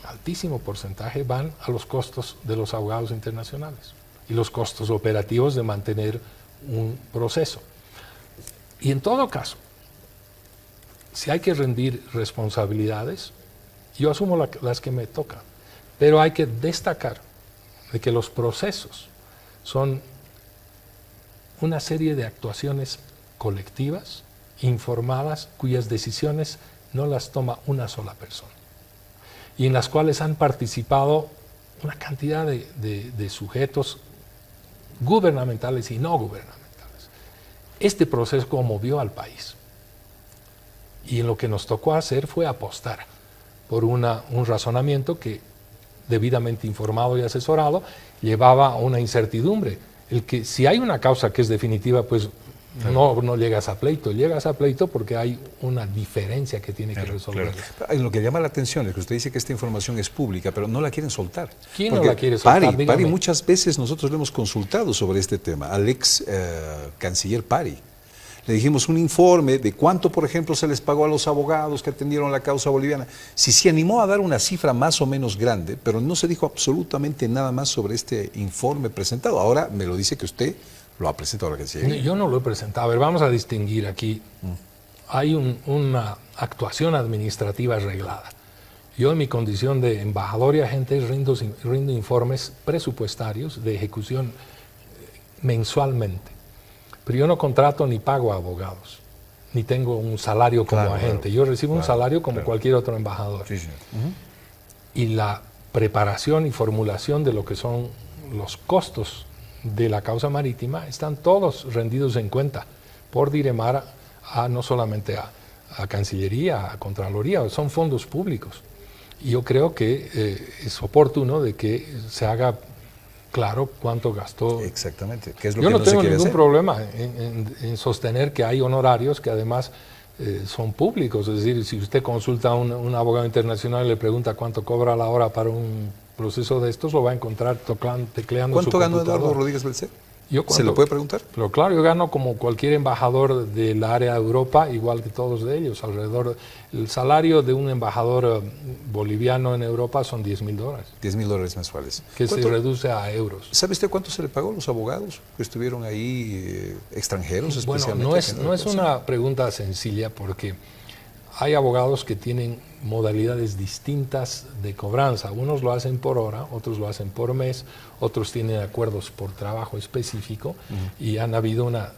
altísimo porcentaje, van a los costos de los abogados internacionales y los costos operativos de mantener un proceso. Y en todo caso, si hay que rendir responsabilidades, yo asumo las que me tocan, pero hay que destacar de que los procesos son una serie de actuaciones colectivas, informadas, cuyas decisiones no las toma una sola persona, y en las cuales han participado una cantidad de sujetos gubernamentales y no gubernamentales. Este proceso conmovió al país, y lo que nos tocó hacer fue apostar por un razonamiento que, debidamente informado y asesorado, llevaba a una incertidumbre. El que si hay una causa que es definitiva, pues no llegas a pleito. Llegas a pleito porque hay una diferencia que tiene que resolver. Lo que llama la atención es que usted dice que esta información es pública, pero no la quieren soltar. ¿Quién Porque no la quiere soltar? Pari, muchas veces nosotros le hemos consultado sobre este tema al ex canciller Pari. Le dijimos un informe de cuánto, por ejemplo, se les pagó a los abogados que atendieron la causa boliviana. Si se animó a dar una cifra más o menos grande, pero no se dijo absolutamente nada más sobre este informe presentado. Ahora me lo dice que usted lo ha presentado a la Cancillería. Yo no lo he presentado. A ver, vamos a distinguir aquí. Hay una actuación administrativa arreglada. Yo, en mi condición de embajador y agente, rindo informes presupuestarios de ejecución mensualmente. Pero yo no contrato ni pago a abogados, ni tengo un salario como agente. Yo recibo un salario como cualquier otro embajador. Sí, señor. Y la preparación y formulación de lo que son los costos de la causa marítima están todos rendidos en cuenta por Diremar, no solamente a Cancillería, a Contraloría, son fondos públicos. Y yo creo que es oportuno de que se haga claro cuánto gastó. Exactamente. ¿Qué es lo Yo que no no se tengo quiere ningún hacer? problema en sostener que hay honorarios que además son públicos. Es decir, si usted consulta a un abogado internacional y le pregunta cuánto cobra la hora para un proceso de estos, lo va a encontrar tecleando su ¿Cuánto ganó computadora. Eduardo Rodríguez Belcé? Yo ¿Se lo puede preguntar? Pero claro, yo gano como cualquier embajador del área de Europa, igual que todos de ellos. El salario de un embajador boliviano en Europa son $10,000, $10,000 mensuales. que se reduce a euros. ¿Sabe usted cuánto se le pagó a los abogados que estuvieron ahí, extranjeros Bueno, especialmente? no es una pregunta sencilla, porque hay abogados que tienen modalidades distintas de cobranza. Unos lo hacen por hora, otros lo hacen por mes, otros tienen acuerdos por trabajo específico, y han habido una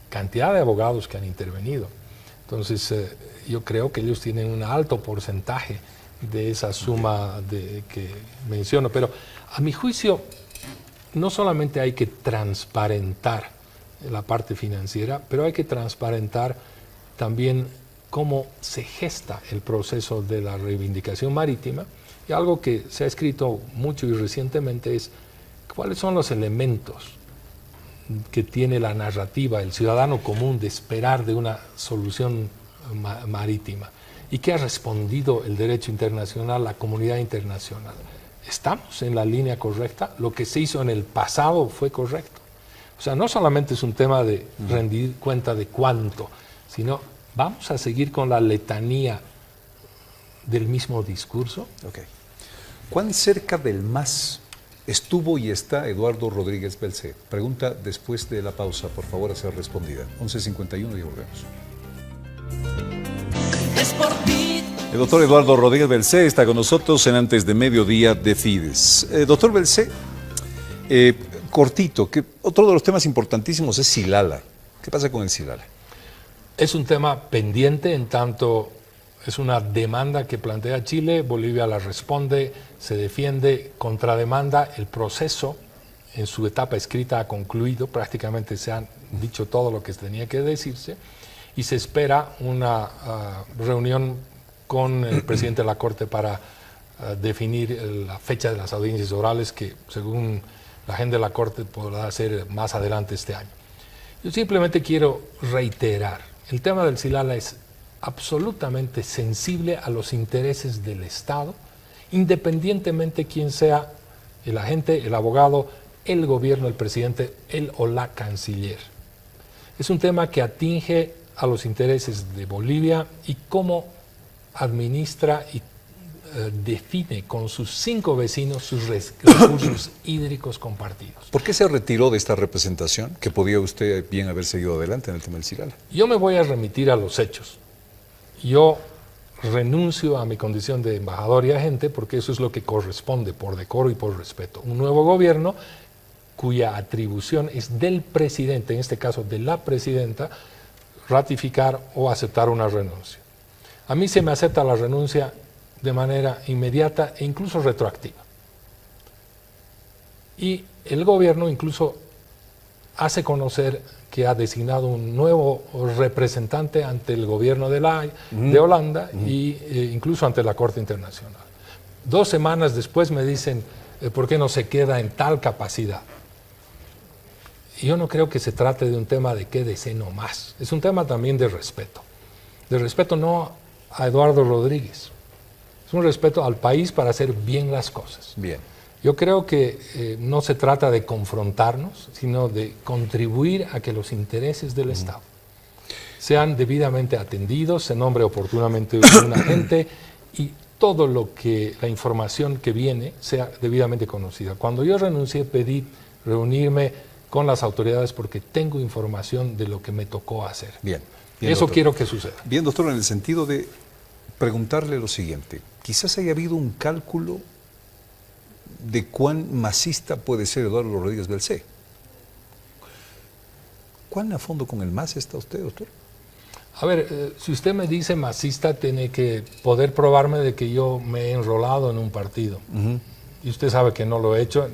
cantidad de abogados que han intervenido. Entonces, yo creo que ellos tienen un alto porcentaje de esa suma que menciono. Pero a mi juicio, no solamente hay que transparentar la parte financiera, pero hay que transparentar también cómo se gesta el proceso de la reivindicación marítima. Y algo que se ha escrito mucho y recientemente es cuáles son los elementos que tiene la narrativa, el ciudadano común, de esperar de una solución marítima, y qué ha respondido el derecho internacional, la comunidad internacional. ¿Estamos en la línea correcta? ¿Lo que se hizo en el pasado fue correcto? O sea, no solamente es un tema de rendir cuenta de cuánto, sino ¿vamos a seguir con la letanía del mismo discurso? Okay. ¿Cuán cerca del MAS estuvo y está Eduardo Rodríguez Belcé? Pregunta después de la pausa, por favor, a ser respondida. 11:51 y volvemos. El doctor Eduardo Rodríguez Belcé está con nosotros en Antes de Mediodía Decides. Doctor Belcé, cortito, que otro de los temas importantísimos es Silala. ¿Qué pasa con el Silala? Es un tema pendiente, en tanto es una demanda que plantea Chile, Bolivia la responde, se defiende, contrademanda. El proceso en su etapa escrita ha concluido, prácticamente se han dicho todo lo que tenía que decirse, y se espera una reunión con el presidente de la Corte para definir la fecha de las audiencias orales, que según la agenda de la Corte podrá ser más adelante este año. Yo simplemente quiero reiterar, el tema del Silala es absolutamente sensible a los intereses del Estado, independientemente quién sea el agente, el abogado, el gobierno, el presidente, el o la canciller. Es un tema que atinge a los intereses de Bolivia y cómo administra y define con sus 5 vecinos sus recursos hídricos compartidos. ¿Por qué se retiró de esta representación que podía usted bien haber seguido adelante en el tema del Silala? Yo me voy a remitir a los hechos. Yo renuncio a mi condición de embajador y agente porque eso es lo que corresponde por decoro y por respeto. Un nuevo gobierno cuya atribución es del presidente, en este caso de la presidenta, ratificar o aceptar una renuncia. A mí se me acepta la renuncia de manera inmediata e incluso retroactiva. Y el gobierno incluso hace conocer que ha designado un nuevo representante ante el gobierno de Holanda y incluso ante la Corte Internacional. 2 semanas después me dicen, ¿por qué no se queda en tal capacidad? Y yo no creo que se trate de un tema de quédese nomás. Es un tema también de respeto. De respeto no a Eduardo Rodríguez. Es un respeto al país para hacer bien las cosas. Bien. Yo creo que no se trata de confrontarnos, sino de contribuir a que los intereses del Estado sean debidamente atendidos, se nombre oportunamente un agente y todo lo que la información que viene sea debidamente conocida. Cuando yo renuncié pedí reunirme con las autoridades porque tengo información de lo que me tocó hacer. Bien. Eso doctor. quiero que suceda. Bien, doctor, en el sentido de preguntarle lo siguiente. Quizás haya habido un cálculo de cuán masista puede ser Eduardo Rodríguez Belcé. ¿Cuán a fondo con el MAS está usted, doctor? A ver, si usted me dice masista, tiene que poder probarme de que yo me he enrolado en un partido. Y usted sabe que no lo he hecho,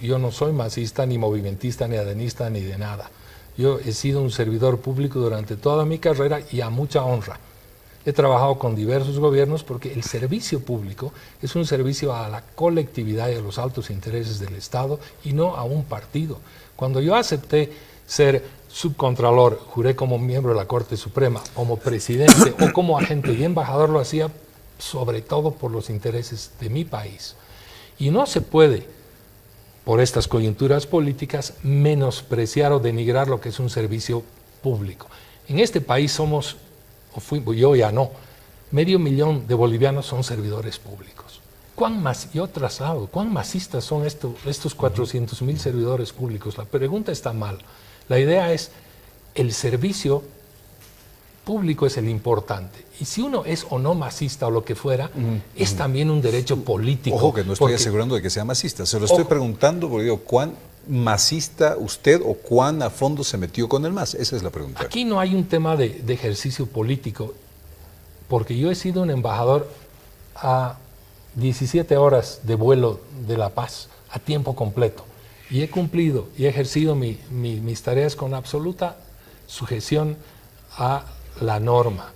y yo no soy masista, ni movimentista, ni adenista, ni de nada. Yo he sido un servidor público durante toda mi carrera y a mucha honra. He trabajado con diversos gobiernos porque el servicio público es un servicio a la colectividad y a los altos intereses del Estado y no a un partido. Cuando yo acepté ser subcontralor, juré como miembro de la Corte Suprema, como presidente o como agente y embajador, lo hacía sobre todo por los intereses de mi país. Y no se puede, por estas coyunturas políticas, menospreciar o denigrar lo que es un servicio público. En este país somos, yo ya no, 500.000 de bolivianos son servidores públicos. Yo traslado, ¿cuán masistas son estos 400.000 servidores públicos? La pregunta está mal. La idea es, el servicio público es el importante. Y si uno es o no masista o lo que fuera, es también un derecho político. Ojo, que no estoy asegurando de que sea masista. Se lo estoy preguntando porque digo, ¿cuán masista usted o cuán a fondo se metió con el MAS? Esa es la pregunta. Aquí no hay un tema de ejercicio político, porque yo he sido un embajador a 17 horas de vuelo de La Paz, a tiempo completo. Y he cumplido y he ejercido mis tareas con absoluta sujeción a la norma.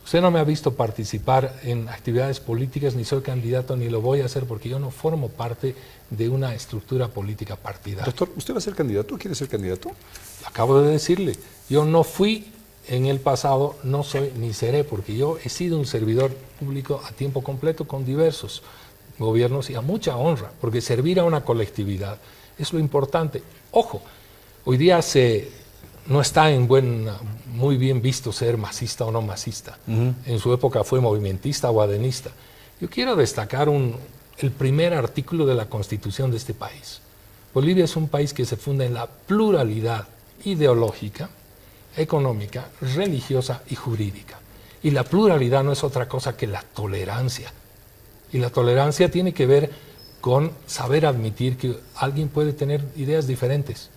Usted no me ha visto participar en actividades políticas, ni soy candidato, ni lo voy a hacer, porque yo no formo parte de una estructura política partidaria. Doctor, ¿usted va a ser candidato? ¿Quiere ser candidato? Acabo de decirle, yo no fui en el pasado, no soy ni seré, porque yo he sido un servidor público a tiempo completo con diversos gobiernos y a mucha honra, porque servir a una colectividad es lo importante. Ojo, hoy día no está muy bien visto ser masista o no masista. En su época fue movimentista o adenista. Yo quiero destacar el primer artículo de la Constitución de este país. Bolivia es un país que se funda en la pluralidad ideológica, económica, religiosa y jurídica. Y la pluralidad no es otra cosa que la tolerancia. Y la tolerancia tiene que ver con saber admitir que alguien puede tener ideas diferentes.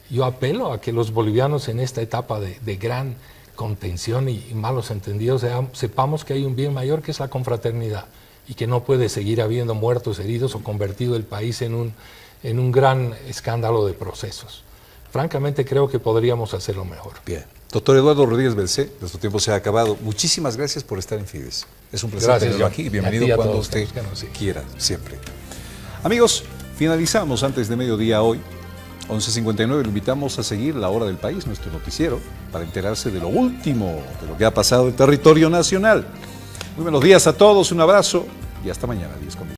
Yo apelo a que los bolivianos en esta etapa de gran contención y malos entendidos sepamos que hay un bien mayor que es la confraternidad y que no puede seguir habiendo muertos, heridos o convertido el país en un gran escándalo de procesos. Francamente creo que podríamos hacerlo mejor. Bien. Doctor Eduardo Rodríguez Belcé, nuestro tiempo se ha acabado. Muchísimas gracias por estar en Fides. Es un placer tenerlo aquí. Bienvenido cuando usted quiera, siempre. Amigos, finalizamos antes de mediodía hoy. 11:59, lo invitamos a seguir La Hora del País, nuestro noticiero, para enterarse de lo último, de lo que ha pasado en territorio nacional. Muy buenos días a todos, un abrazo y hasta mañana. 10 con